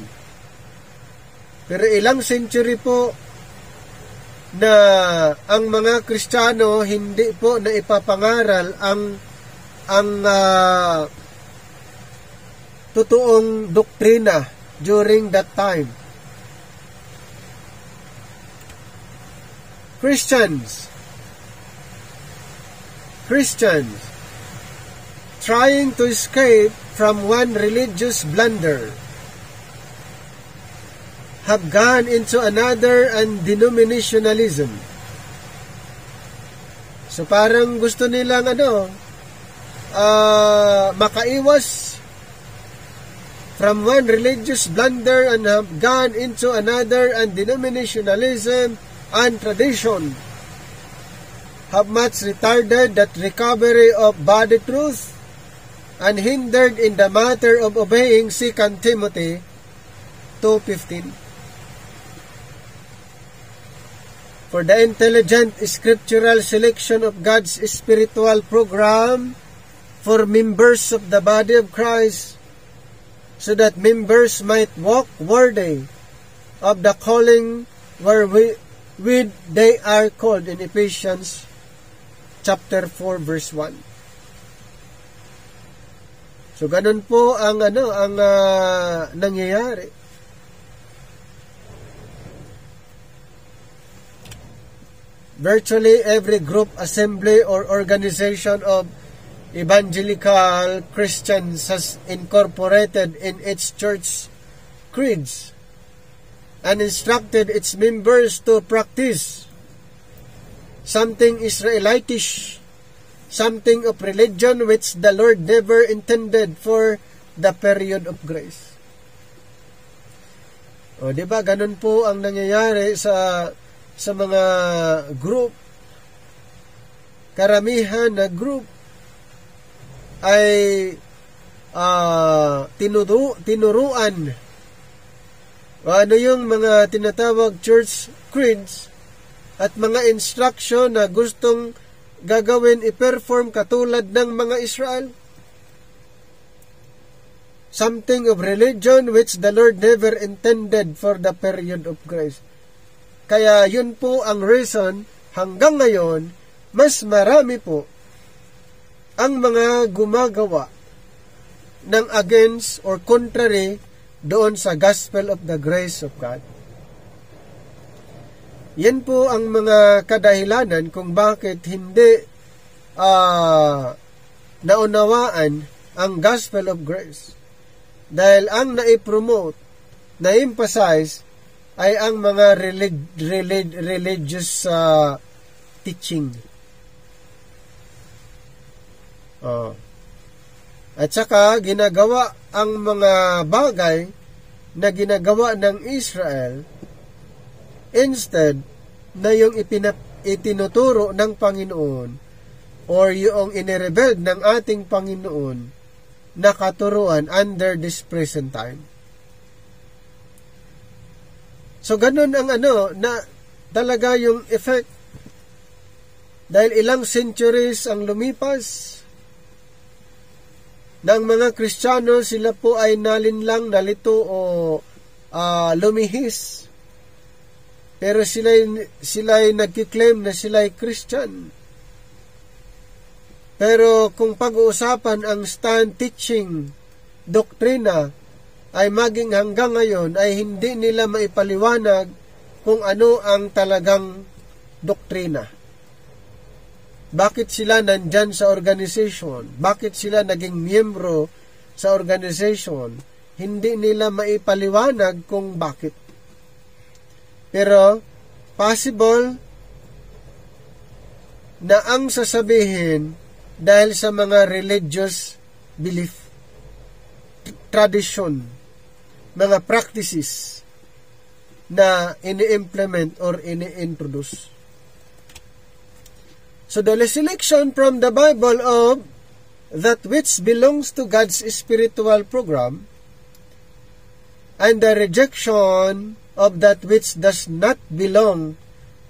Pero ilang century po na ang mga Kristiyano hindi po na ipapangaral ang totoong doktrina during that time. Christians trying to escape from one religious blunder have gone into another and denominationalism. So parang gusto nilang makaiwas from one religious blunder and have gone into another and denominationalism and tradition, have much retarded that recovery of body truth and hindered in the matter of obeying 2 Timothy 2:15. For the intelligent scriptural selection of God's spiritual program for members of the body of Christ, so that members might walk worthy of the calling wherewith they are called in Ephesians chapter 4 verse 1. So ganun po ang nangyayari. Virtually every group, assembly, or organization of evangelical Christians has incorporated in its church creeds and instructed its members to practice something Israelitish, something of religion which the Lord never intended for the period of grace. O, diba? Ganun po ang nangyayari sa mga group. Karamihan na group ay tinuruan ano yung mga tinatawag church creeds at mga instruction na gustong gagawin, i-perform katulad ng mga Israel. Something of religion which the Lord never intended for the period of grace. Kaya yun po ang reason hanggang ngayon, mas marami po ang mga gumagawa ng against or contrary doon sa gospel of the grace of God. Yan po ang mga kadahilanan kung bakit hindi naunawaan ang gospel of grace. Dahil ang naipromote, na-emphasize, ay ang mga religious teaching. At saka, ginagawa ang mga bagay na ginagawa ng Israel instead na yung itinuturo ng Panginoon or yung inirebel ng ating Panginoon na katuruan under this present time. So, ganun ang na talaga yung effect. Dahil ilang centuries ang lumipas ng mga Kristiyano, sila po ay nalinlang, nalito o lumihis. Pero sila ay nagkiklaim na sila ay Christian. Pero kung pag-uusapan ang stand teaching, doktrina, ay maging hanggang ngayon ay hindi nila maipaliwanag kung ano ang talagang doktrina. Bakit sila nandyan sa organization? Bakit sila naging miyembro sa organization? Hindi nila maipaliwanag kung bakit. Pero, possible na ang sasabihin dahil sa mga religious belief, tradition, mga practices na ini-implement or ini-introduce. So the selection from the Bible of that which belongs to God's spiritual program and the rejection of that which does not belong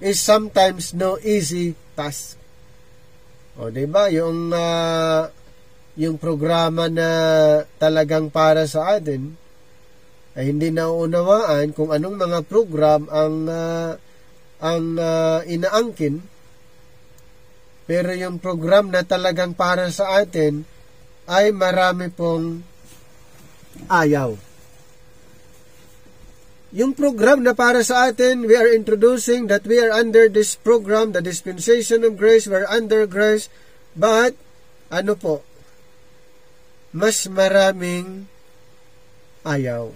is sometimes no easy task. O, diba? Yung programa na talagang para sa atin ay hindi nauunawaan kung anong mga program ang inaangkin. Pero yung program na talagang para sa atin ay marami pong ayaw. Yung program na para sa atin, we are introducing that we are under this program, the dispensation of grace, we are under grace, but mas maraming ayaw.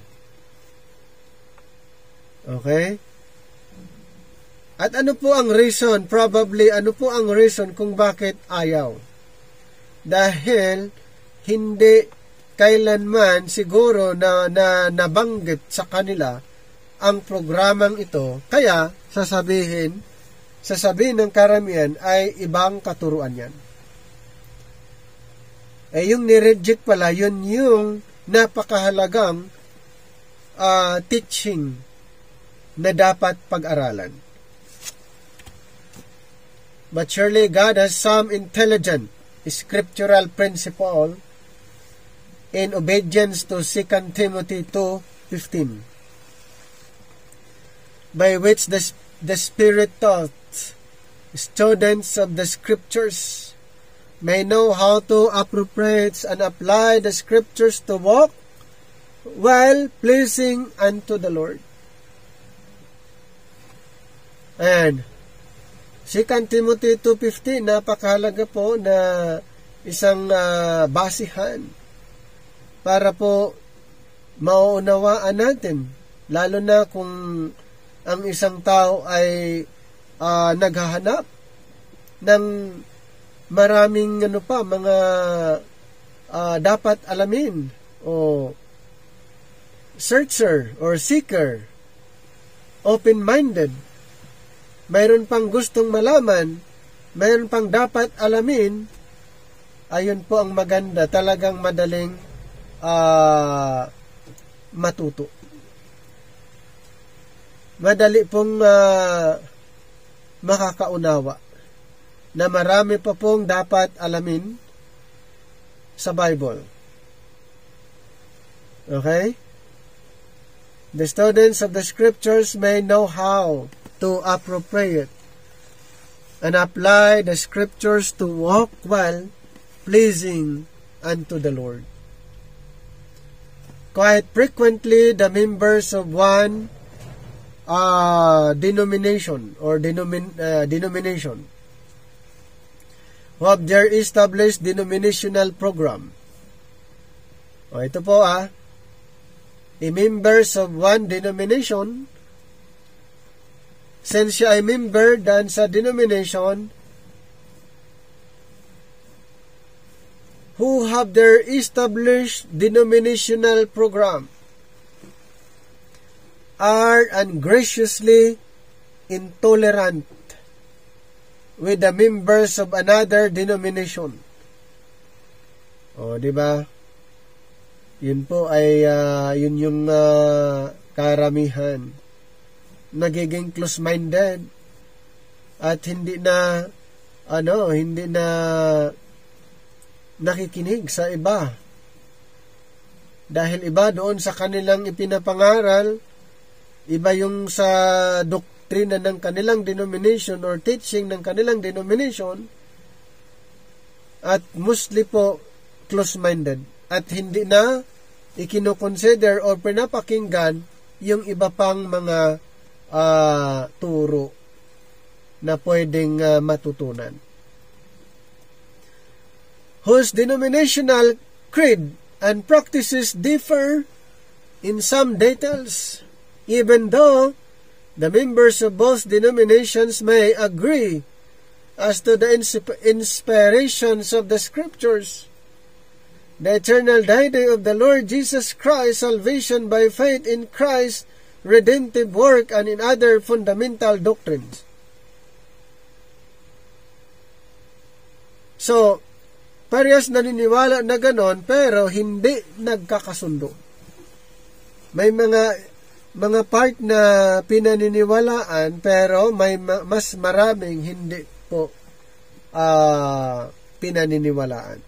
Okay? At ano po ang reason? Probably, ano po ang reason kung bakit ayaw? Dahil hindi kailanman siguro na nabanggit sa kanila ang programang ito. Kaya, sasabihin ng karamihan ay ibang katuruan yan. Yung nireject pala, yun yung napakahalagang teaching na dapat pag-aralan. But surely God has some intelligent scriptural principle in obedience to 2 Timothy 2:15. by which the Spirit taught students of the Scriptures may know how to appropriate and apply the Scriptures to walk well pleasing unto the Lord. And 2 Timothy 2:15, napakahalaga po na isang basihan para po mauunawaan natin, lalo na kung ang isang tao ay naghahanap ng maraming mga dapat alamin, o searcher or seeker, open-minded, mayroon pang gustong malaman, mayroon pang dapat alamin, ayun po ang maganda, talagang madaling matuto. Madali pong makakaunawa na marami pa pong dapat alamin sa Bible. Okay? The students of the Scriptures may know how to appropriate and apply the Scriptures to walk well, pleasing unto the Lord. Quite frequently, the members of one denomination or denomination who have their established denominational program. O ito po the members of one denomination, since siya ay member dan sa denomination, who have their established denominational program, are ungraciously intolerant with the members of another denomination. O, di ba? Yun po ay yun yung karamihan. Nagiging close-minded at hindi na nakikinig sa iba. Dahil iba doon sa kanilang ipinapangaral, iba yung sa doktrina ng kanilang denomination or teaching ng kanilang denomination, at mostly po close-minded at hindi na ikinoconsider or pinapakinggan yung iba pang mga turo na pwedeng matutunan. Whose denominational creed and practices differ in some details, even though the members of both denominations may agree as to the inspirations of the Scriptures, the eternal deity of the Lord Jesus Christ, salvation by faith in Christ's redemptive work, and in other fundamental doctrines. So, parehas naniniwala na ganon, pero hindi nagkakasundo. May mga part na pinaniniwalaan, pero may mas maraming hindi po pinaniniwalaan.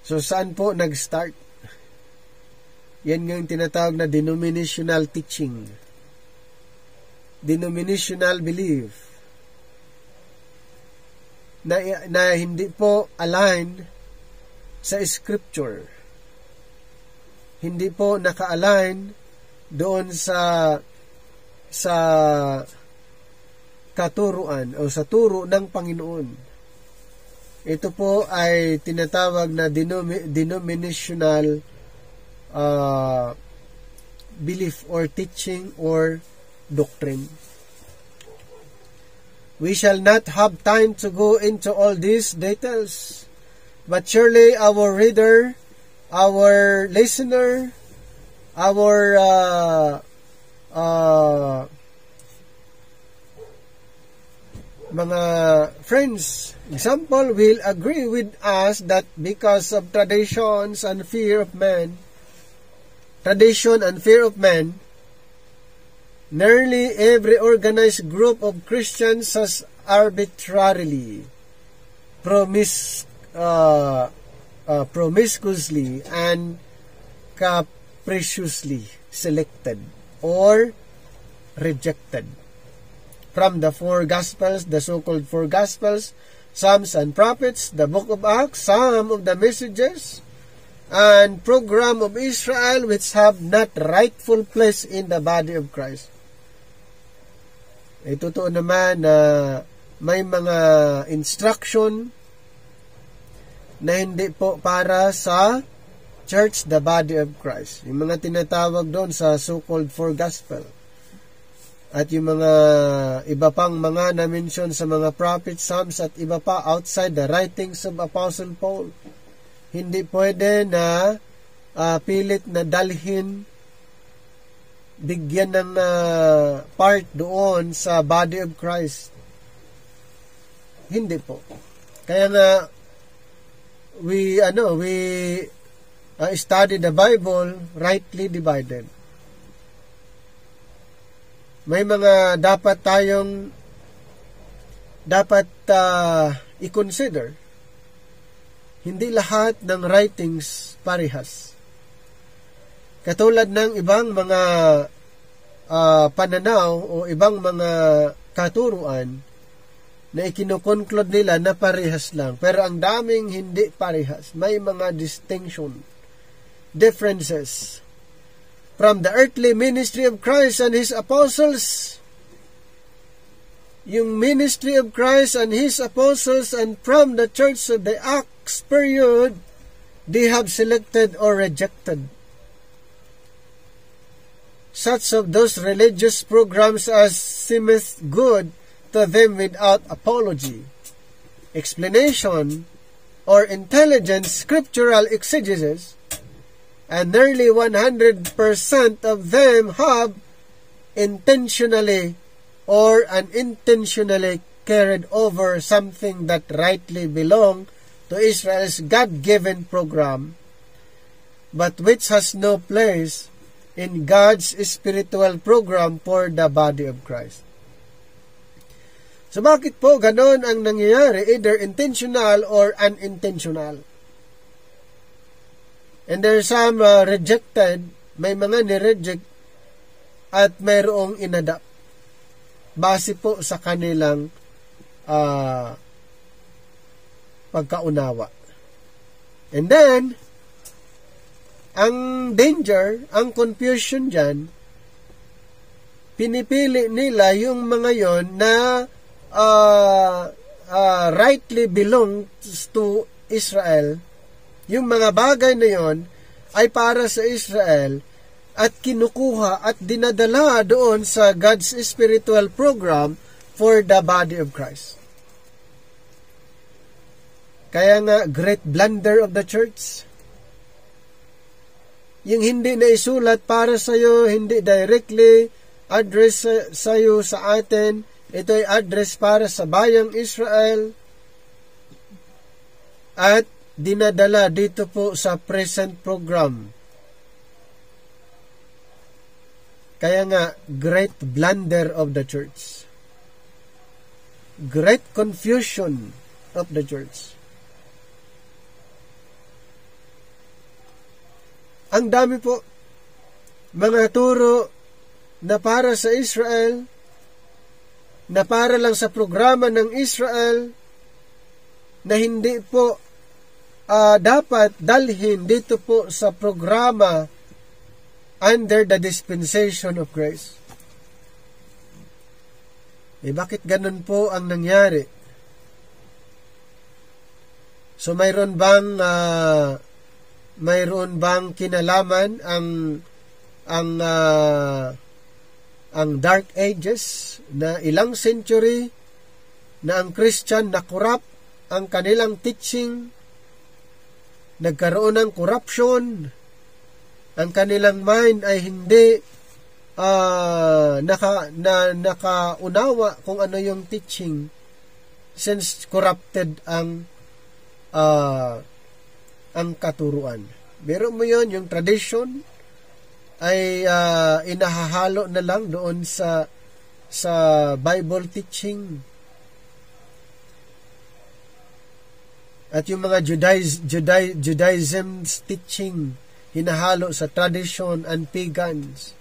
So, saan po nag-start? Yan yung tinatawag na denominational teaching. Denominational belief. Na hindi po aligned sa Scripture. Hindi po naka-align doon sa katuruan o sa turo ng Panginoon. Ito po ay tinatawag na denominational belief or teaching or doctrine. We shall not have time to go into all these details, but surely our reader, our listener, our mga friends, example, will agree with us that because of tradition and fear of man, nearly every organized group of Christians has arbitrarily, promiscuously, and capriciously selected or rejected. From the four Gospels, the so-called four Gospels, Psalms and Prophets, the Book of Acts, some of the messages and program of Israel which have not rightful place in the body of Christ. Totoo naman na may mga instruction na hindi po para sa church, the body of Christ. Yung mga tinatawag doon sa so-called four gospel. At yung mga iba pang mga na-mention sa mga prophets, psalms, at iba pa outside the writings of Apostle Paul. Hindi pwede na pilit na dalhin, bigyan ng part doon sa body of Christ. Hindi po. Kaya nga, we study the Bible rightly divided. May mga dapat tayong i-consider. Hindi lahat ng writings parehas. Katulad ng ibang mga pananaw o ibang mga katuruan na ikinukonclude nila na parehas lang. Pero ang daming hindi parehas. May mga distinction, differences. From the earthly ministry of Christ and His apostles, yung ministry of Christ and His apostles, and from the church of the Acts period, they have selected or rejected such of those religious programs as seemeth good to them without apology, explanation, or intelligent scriptural exegesis, and nearly 100% of them have intentionally or unintentionally carried over something that rightly belonged to Israel's God-given program, but which has no place in God's spiritual program for the body of Christ. So bakit po ganon ang nangyayari, either intentional or unintentional? And there are some rejected, may mga nireject at mayroong inadapt base po sa kanilang pagkaunawa. And then, ang danger, ang confusion dyan, pinipili nila yung mga yon na rightly belongs to Israel. Yung mga bagay na yon ay para sa Israel at kinukuha at dinadala doon sa God's spiritual program for the body of Christ. Kaya nga, great blunder of the church. Yung hindi na isulat para sa iyo, hindi directly address sa iyo, sa atin, ito ay address para sa bayang Israel at dinadala dito po sa present program. Kaya nga, great blunder of the church. Great confusion of the church. Ang dami po mga turo na para sa Israel, na para lang sa programa ng Israel, na hindi po dapat dalhin dito po sa programa under the dispensation of grace. Bakit ganun po ang nangyari? So mayroon bang kinalaman ang Dark Ages na ilang century na ang Christian na corrupt ang kanilang teaching, nagkaroon ng corruption, ang kanilang mind ay hindi nakaunawa kung ano yung teaching, since corrupted ang katuruan. Pero mo yun, yung tradition ay inahahalo na lang doon sa Bible teaching. At yung mga Judaism's teaching, hinahalo sa tradition and pagans.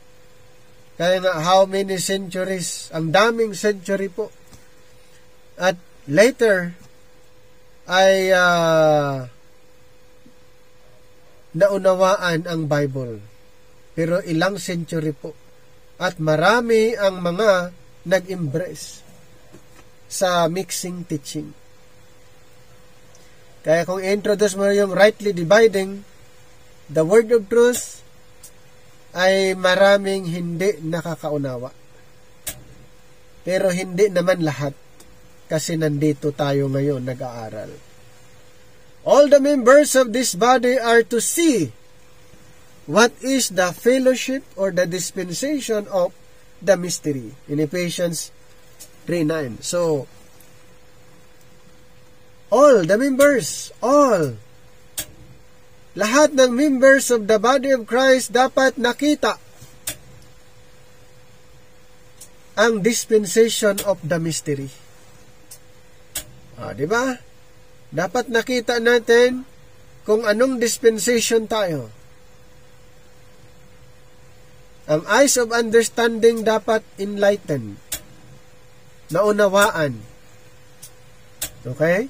Kaya nga, how many centuries? Ang daming century po. At later, ay naunawaan ang Bible. Pero ilang century po. At marami ang mga nag-embrace sa mixing teaching. Kaya kung introduce mo yung rightly dividing the word of truth, ay maraming hindi nakakaunawa. Pero hindi naman lahat, kasi nandito tayo ngayon nag-aaral. All the members of this body are to see what is the fellowship or the dispensation of the mystery. In Ephesians 3:9. So, all the members, lahat ng members of the body of Christ dapat nakita ang dispensation of the mystery. Di ba? Dapat nakita natin kung anong dispensation tayo. Ang eyes of understanding dapat enlightened. Naunawaan. Okay?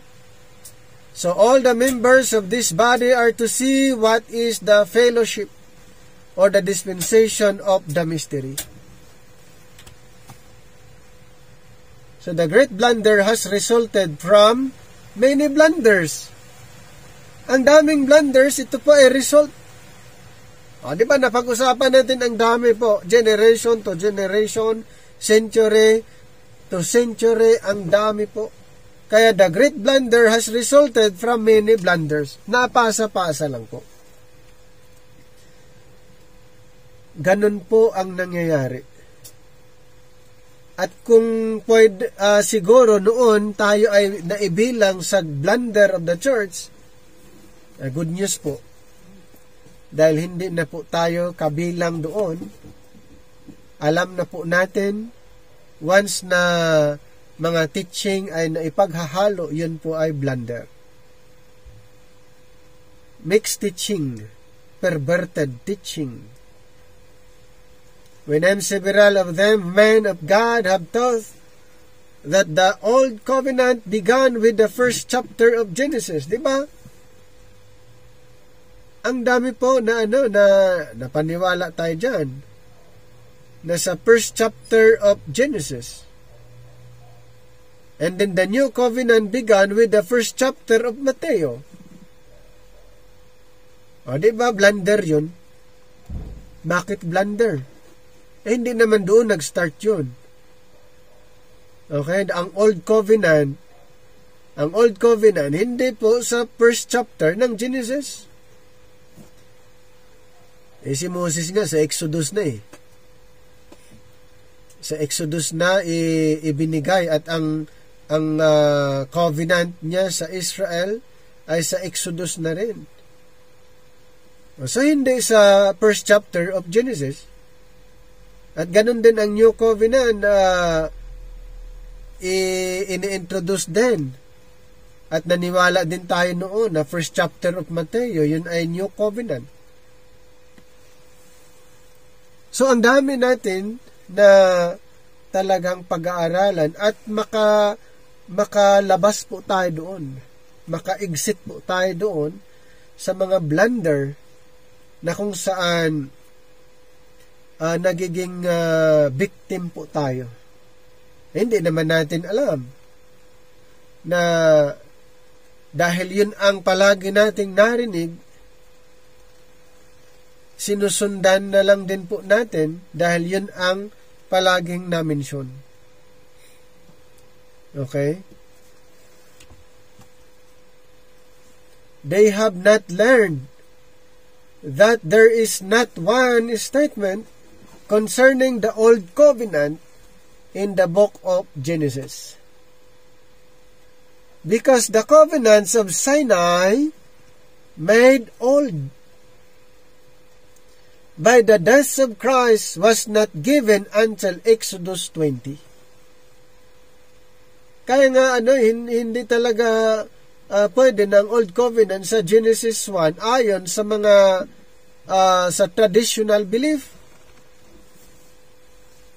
So all the members of this body are to see what is the fellowship or the dispensation of the mystery. So the great blunder has resulted from many blunders. Ang daming blunders, ito po ay result. Di ba napag-usapan natin ang dami po, generation to generation, century to century, ang dami po. Kaya the great blunder has resulted from many blunders. Napasa-pasa lang po. Ganun po ang nangyayari. At kung pwede, siguro noon tayo ay naibilang sa blunder of the church, good news po. Dahil hindi na po tayo kabilang doon, alam na po natin, once na mga teaching ay naipaghahalo, yun po ay blunder. Mixed teaching, perverted teaching. When several of them, men of God, have taught that the old covenant began with the first chapter of Genesis, di ba? Ang dami po na napaniwala tayo dyan. Na sa first chapter of Genesis. And then the new covenant began with the first chapter of Mateo. O, di ba, blunder yun? Bakit blunder? Hindi naman doon nag-start yun. Okay, ang Old Covenant, hindi po sa first chapter ng Genesis. Si Moses nga sa Exodus na Sa Exodus na ibinigay at ang covenant niya sa Israel ay sa Exodus na rin. So hindi sa first chapter of Genesis. At ganun din ang New Covenant ini-introduce din. At naniwala din tayo noon na first chapter of Mateo, yun ay New Covenant. So, ang dami natin na talagang pag-aaralan at makalabas po tayo doon. Maka-exit po tayo doon sa mga blunder na kung saan nagiging victim po tayo. Hindi naman natin alam na dahil yun ang palagi nating narinig, sinusundan na lang din po natin dahil yun ang palaging na-mention. Okay? They have not learned that there is not one statement concerning the Old Covenant in the book of Genesis. Because the covenants of Sinai made old by the death of Christ was not given until Exodus 20. Kaya nga hindi talaga pwede ng Old Covenant sa Genesis 1 ayon sa mga sa traditional belief.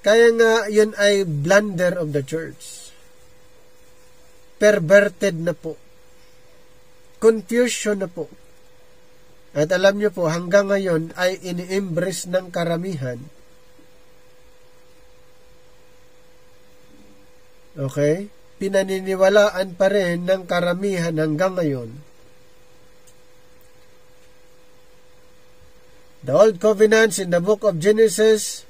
Kaya nga yun ay blunder of the church. Perverted na po. Confusion na po. At alam niyo po, hanggang ngayon ay ini-embrace ng karamihan. Okay? Pinaniniwalaan pa rin ng karamihan hanggang ngayon. The Old Covenants in the book of Genesis,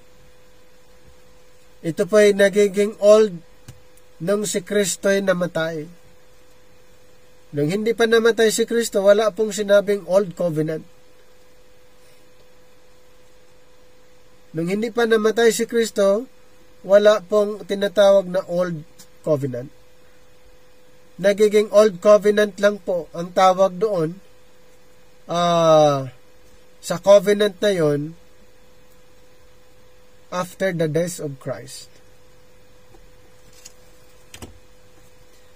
ito po ay nagiging old nung si Kristo ay namatay. Nung hindi pa namatay si Kristo, wala pong sinabing Old Covenant. Nung hindi pa namatay si Kristo, wala pong tinatawag na Old Covenant. Nagiging Old Covenant lang po ang tawag doon sa covenant na yon after the death of Christ.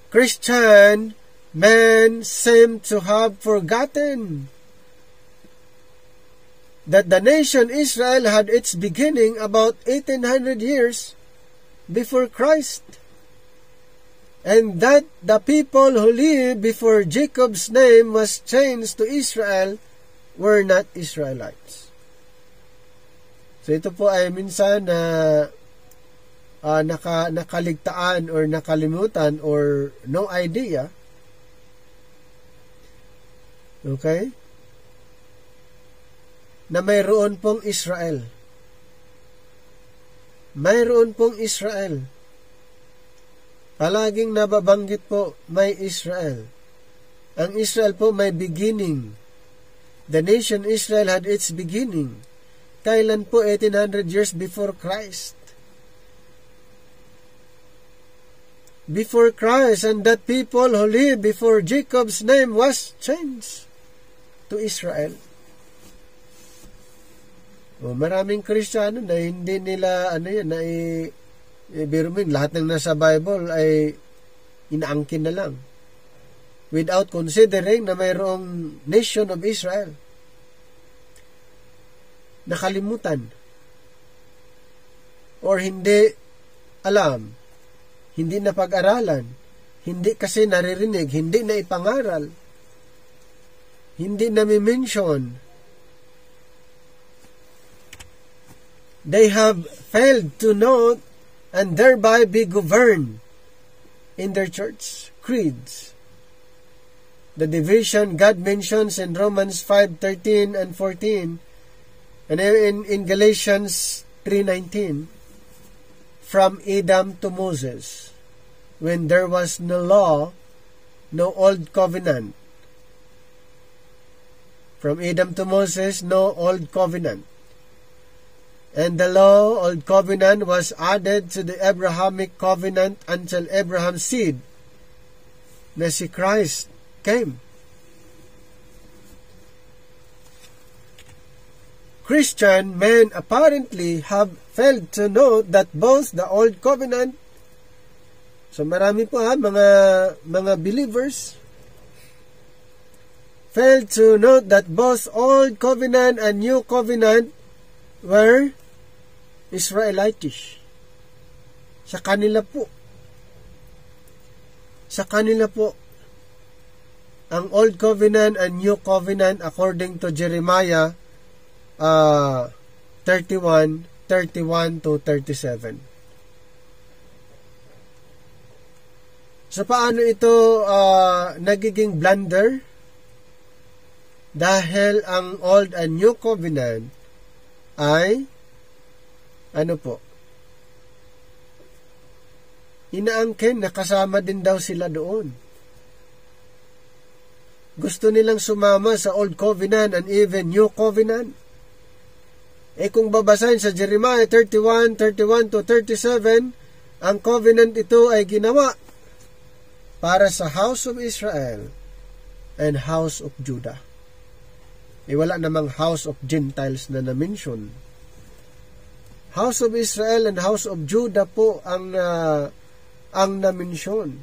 Christian men seem to have forgotten that the nation Israel had its beginning about 1800 years before Christ, and that the people who lived before Jacob's name was changed to Israel were not Israelites. So ito po ay minsan na nakaligtaan or nakalimutan or no idea. Okay? Na mayroon pong Israel. Mayroon pong Israel. Palaging nababanggit po, may Israel. Ang Israel po may beginning. The nation Israel had its beginning. Kailan po? 1800 years before Christ. Before Christ, and that people who lived before Jacob's name was changed to Israel. Maraming Kristiyano na hindi nila birumin, lahat ng nasa Bible ay inaangkin na lang without considering na mayroong nation of Israel. Nakalimutan or hindi alam, hindi na pag-aralan, hindi kasi naririnig, hindi na ipangaral, hindi na mi-mention. They have failed to know and thereby be governed in their church creeds. The division God mentions in Romans 5:13 and 14, and in Galatians 3:19, from Adam to Moses, when there was no law, no old covenant. From Adam to Moses, no old covenant. And the law, old covenant, was added to the Abrahamic covenant until Abraham's seed, na si Christ, came. Christian men apparently have failed to know that both the old covenant, so marami po mga believers failed to note that both old covenant and new covenant were Israelitish. Sa kanila po ang old covenant and new covenant according to Jeremiah 31 to 37. So paano ito nagiging blunder? Dahil ang old and new covenant ay inaangkin na kasama din daw sila doon. Gusto nilang sumama sa old covenant and even new covenant. Kung babasahin sa Jeremiah 31 to 37, ang covenant ito ay ginawa para sa house of Israel and house of Judah. Wala namang house of Gentiles na na-mention. House of Israel and house of Judah po ang na-mention.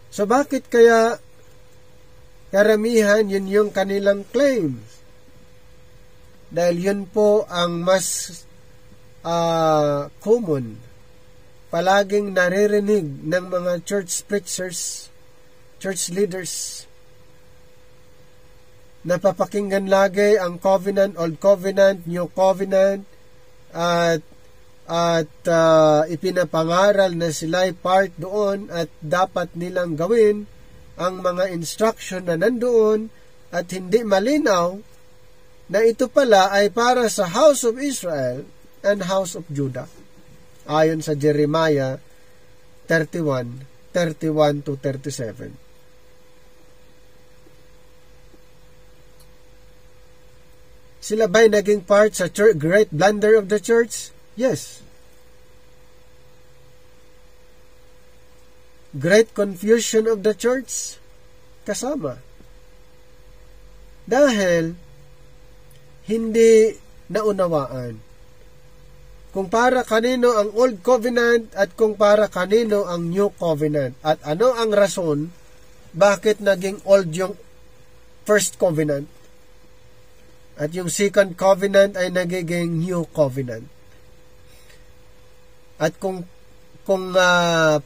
So bakit kaya karamihan yun yung kanilang claims? Dahil yun po ang mas common, palaging naririnig ng mga church preachers, church leaders. Napapakinggan lagi ang covenant, old covenant, new covenant, at ipinapangaral na sila'y part doon at dapat nilang gawin ang mga instruction na nandoon, at hindi malinaw na ito pala ay para sa house of Israel and house of Judah. Ayon sa Jeremiah 31:31-37. Sila ba'y naging part sa great blunder of the church? Yes. Great confusion of the church? Kasama. Dahil hindi naunawaan kung para kanino ang Old Covenant at kung para kanino ang New Covenant. At ano ang rason bakit naging Old yung First Covenant at yung Second Covenant ay nagiging New Covenant. At kung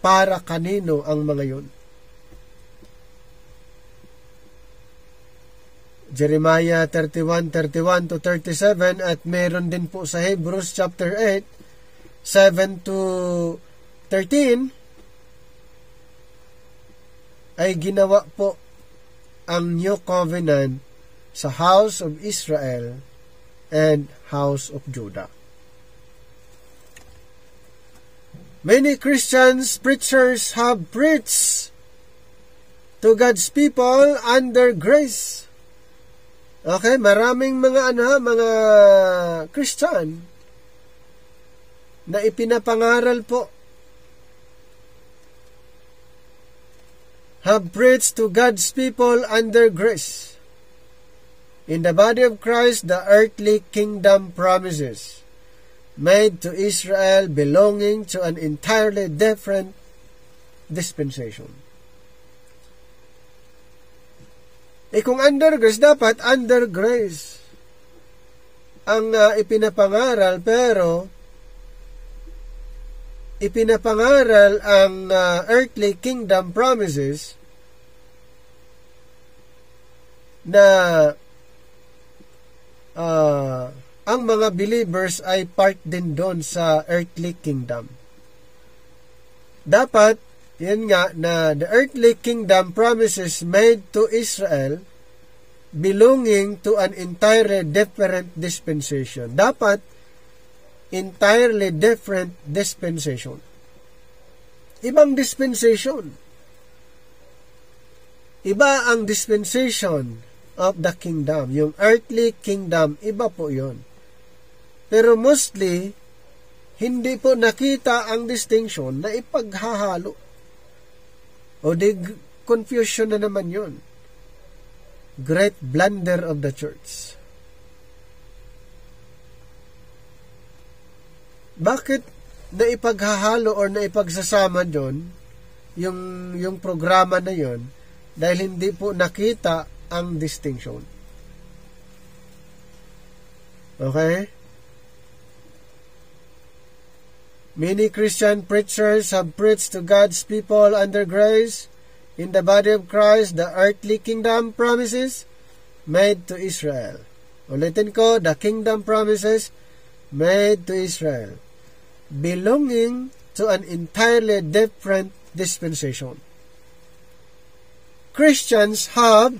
para kanino ang mga yun. Jeremiah 31:31-37, at meron din po sa Hebrews chapter 8, 7-13, ay ginawa po ang New Covenant sa house of Israel and house of Judah. Many Christians, preachers have preached to God's people under grace. Okay, maraming mga Christian na ipinapangaral po, have preached to God's people under grace. In the body of Christ, the earthly kingdom promises made to Israel belonging to an entirely different dispensation. Kung under grace, dapat under grace ang ipinapangaral, pero ipinapangaral ang earthly kingdom promises na ang mga believers ay part din doon sa earthly kingdom. Dapat, yan nga, na the earthly kingdom promises made to Israel belonging to an entirely different dispensation. Dapat, entirely different dispensation. Ibang dispensation. Iba ang dispensation of the kingdom. Yung earthly kingdom, iba po yon. Pero mostly, hindi po nakita ang distinction na ipaghahalo. O di confusion na naman yun. Great blunder of the church. Bakit naipaghahalo or naipagsasama dyan yung programa na yon? Dahil hindi po nakita ang distinction. Okay? Many Christian preachers have preached to God's people under grace in the body of Christ the earthly kingdom promises made to Israel. Ulitin ko, the kingdom promises made to Israel, belonging to an entirely different dispensation. Christians have,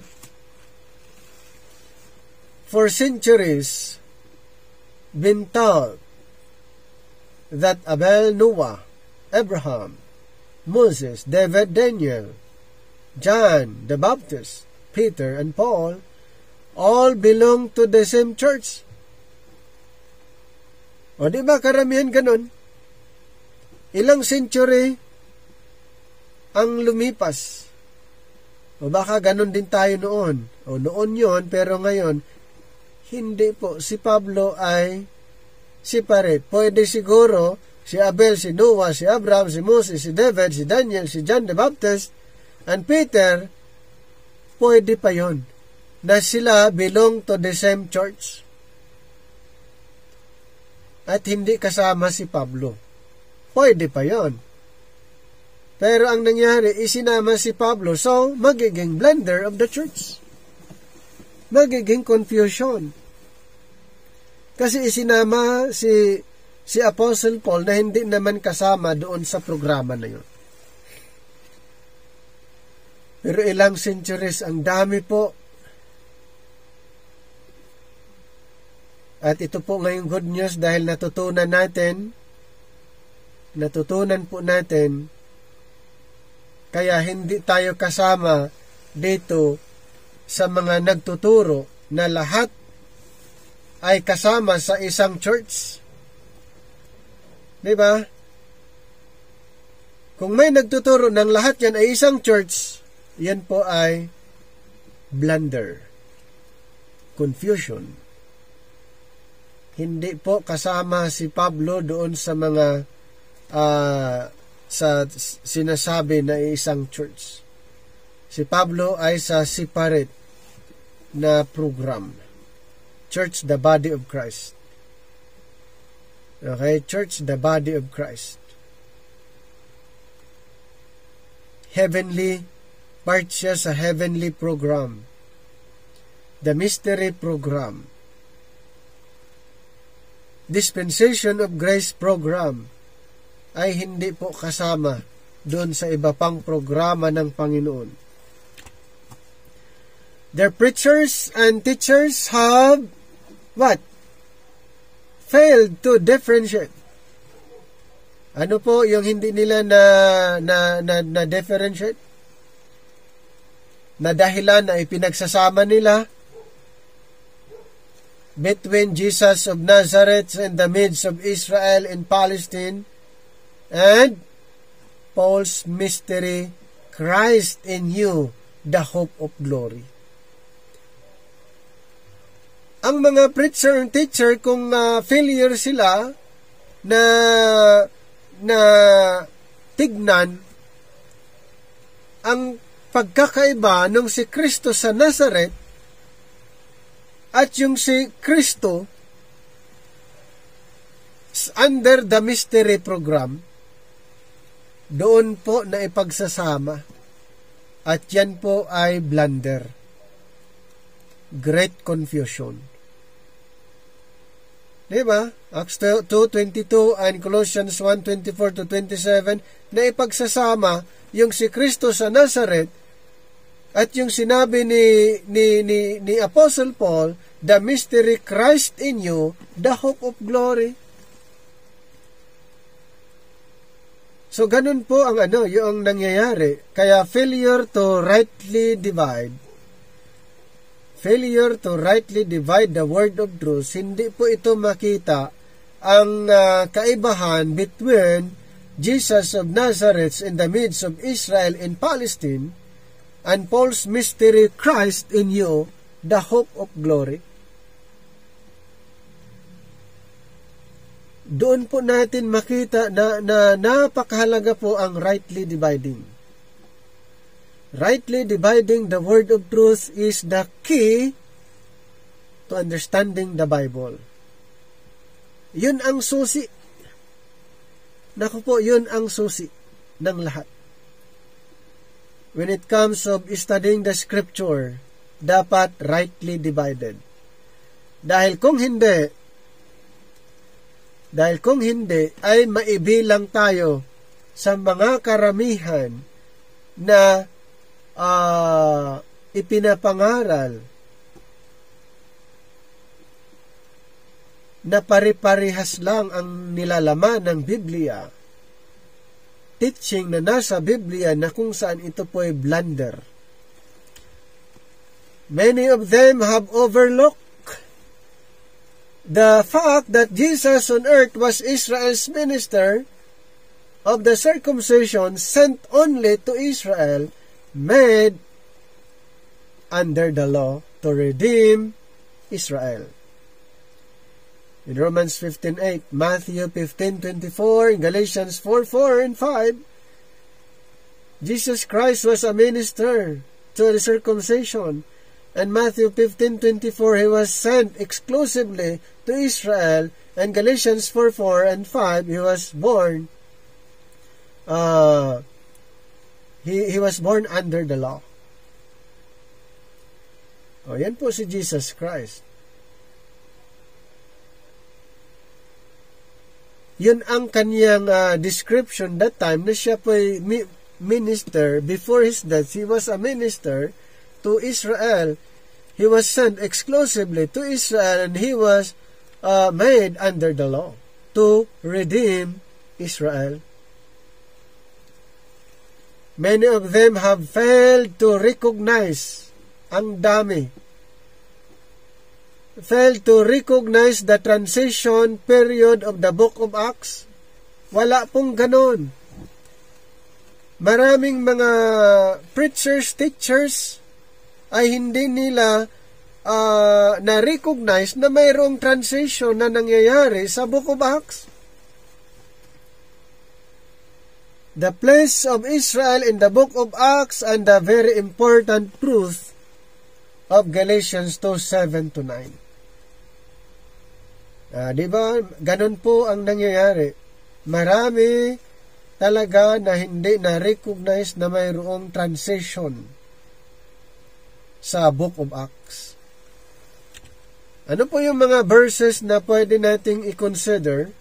for centuries, been taught that Abel, Noah, Abraham, Moses, David, Daniel, John the Baptist, Peter, and Paul all belong to the same church. O di ba karamihan ganun? Ilang century ang lumipas. O baka ganun din tayo noon. O noon yon, pero ngayon, hindi po. Si Pablo ay separate. Pwede siguro si Abel, si Noah, si Abraham, si Moses, si David, si Daniel, si John the Baptist, and Peter, pwede pa yon na sila belong to the same church. at hindi kasama si Pablo. Pwede pa yon. Pero ang nangyari, isinama si Pablo, so magiging blunder of the church. Magiging confusion. Kasi isinama si Apostle Paul na hindi naman kasama doon sa programa na yun. Pero ilang centuries, ang dami po. At ito po ngayong good news dahil natutunan po natin, kaya hindi tayo kasama dito sa mga nagtuturo na lahat ay kasama sa isang church. Diba? Kung may nagtuturo ng lahat yan ay isang church, yan po ay blunder, confusion. Hindi po kasama si Pablo doon sa mga sa sinasabi na isang church. Si Pablo ay sa separate na program. Church, the body of Christ. Okay? Church, the body of Christ. Heavenly, part siya sa heavenly program. The mystery program. Dispensation of Grace program ay hindi po kasama doon sa iba pang programa ng Panginoon. Their preachers and teachers have what? Failed to differentiate. Ano po yung hindi nila na differentiate? Na dahilan na ipinagsasama nila between Jesus of Nazareth in the midst of Israel and Palestine and Paul's mystery, Christ in you, the hope of glory. Ang mga preacher and teacher, kung failure sila na tignan ang pagkakaiba ng si Kristo sa Nazareth at yung si Kristo under the mystery program, doon po na ipagsasama. At yan po ay blunder. Great confusion. Diba? Acts 2:22 and Colossians 1:24-27 na ipagsasama yung si Kristo sa Nazareth at yung sinabi ni Apostle Paul, the mystery Christ in you, the hope of glory. So ganun po ang yung nangyayari. Kaya failure to rightly divide the word of truth, hindi po ito makita ang kaibahan between Jesus of Nazareth in the midst of Israel and Palestine and Paul's mystery, Christ in you, the hope of glory. Doon po natin makita na napakahalaga po ang rightly dividing. Rightly dividing the word of truth is the key to understanding the Bible. Yun ang susi. Naku po, yun ang susi ng lahat. When it comes of studying the scripture, dapat rightly divided. Dahil kung hindi, ay maibilang tayo sa mga karamihan na ipinapangaral na pare-parehas lang ang nilalaman ng Biblia, teaching na nasa Biblia na kung saan ito po ay blunder. Many of them have overlooked the fact that Jesus on earth was Israel's minister of the circumcision sent only to Israel, made under the law to redeem Israel. In Romans 15:8, Matthew 15:24, Galatians 4:4 and 5, Jesus Christ was a minister to the circumcision And Matthew 15:24, he was sent exclusively to Israel. And Galatians 4:4 and 5, he was born he was born under the law. O, yan po si Jesus Christ. Yun ang kanyang description that time na siya po minister. Before his death, he was a minister to Israel. He was sent exclusively to Israel, and he was made under the law to redeem Israel. Many of them have failed to recognize, ang dami, failed to recognize the transition period of the book of Acts. Wala pong ganon. Maraming mga preachers, teachers, ay hindi nila na-recognize na mayroong transition na nangyayari sa book of Acts. The place of Israel in the book of Acts and the very important truth of Galatians 2:7-9. Diba? Ganon po ang nangyayari. Marami talaga na hindi na-recognize na mayroong transition sa book of Acts. Ano po yung mga verses na pwede nating i-consider?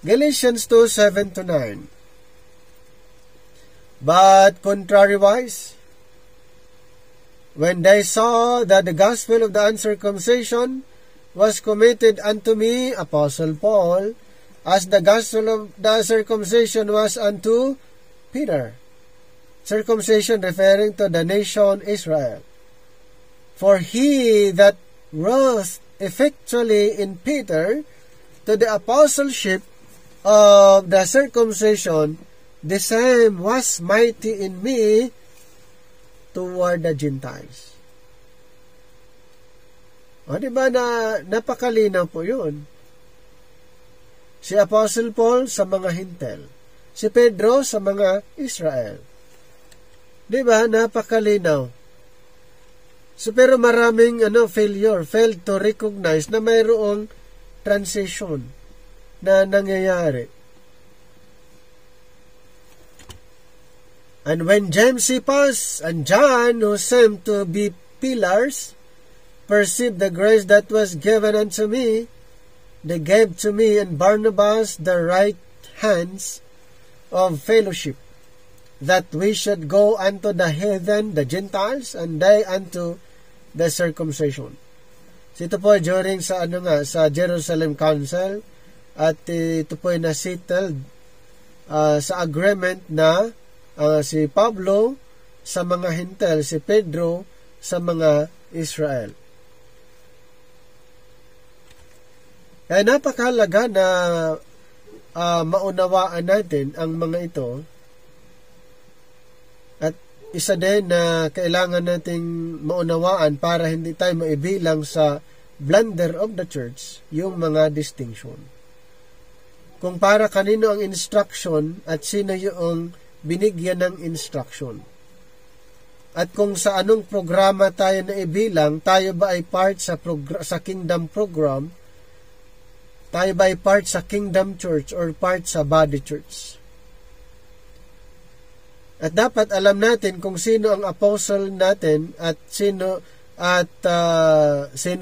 Galatians 2:7-9. But contrariwise, when they saw that the gospel of the uncircumcision was committed unto me, Apostle Paul, as the gospel of the circumcision was unto Peter. Circumcision referring to the nation Israel. For he that wrought effectually in Peter to the apostleship of the circumcision, the same was mighty in me toward the Gentiles. O, diba na napakalinaw po yun? Si Apostle Paul sa mga Hintel, si Pedro sa mga Israel. Diba, napakalinaw. So, pero maraming failed to recognize na mayroong transition na nangyayari. And when James, Cephas, and John, who seemed to be pillars, perceived the grace that was given unto me, they gave to me and Barnabas the right hands of fellowship, that we should go unto the heathen, the Gentiles, and they unto the circumcision. So ito po during sa sa Jerusalem Council, at ito po ay na-settled sa agreement na si Pablo sa mga Hintel, si Pedro sa mga Israel. Kaya napakahalaga na maunawaan natin ang mga ito, at isa din na kailangan nating maunawaan para hindi tayo maibilang sa blunder of the church, yung mga distinction. Kung para kanino ang instruction at sino yung binigyan ng instruction. At kung sa anong programa tayo na ibilang, tayo ba ay part sa kingdom program, tayo ba ay part sa kingdom church or part sa body church. At dapat alam natin kung sino ang apostle natin at sino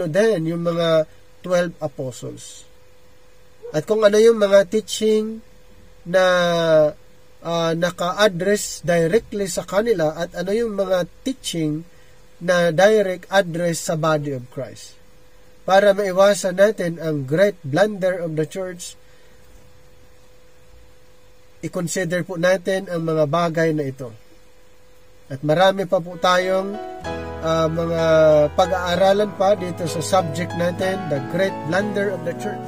din yung mga 12 apostles. At kung ano yung mga teaching na naka-address directly sa kanila at ano yung mga teaching na direct address sa body of Christ. Para maiwasan natin ang great blunder of the church, i-consider po natin ang mga bagay na ito. At marami pa po tayong mga pag-aaralan pa dito sa subject natin, the great blunder of the church.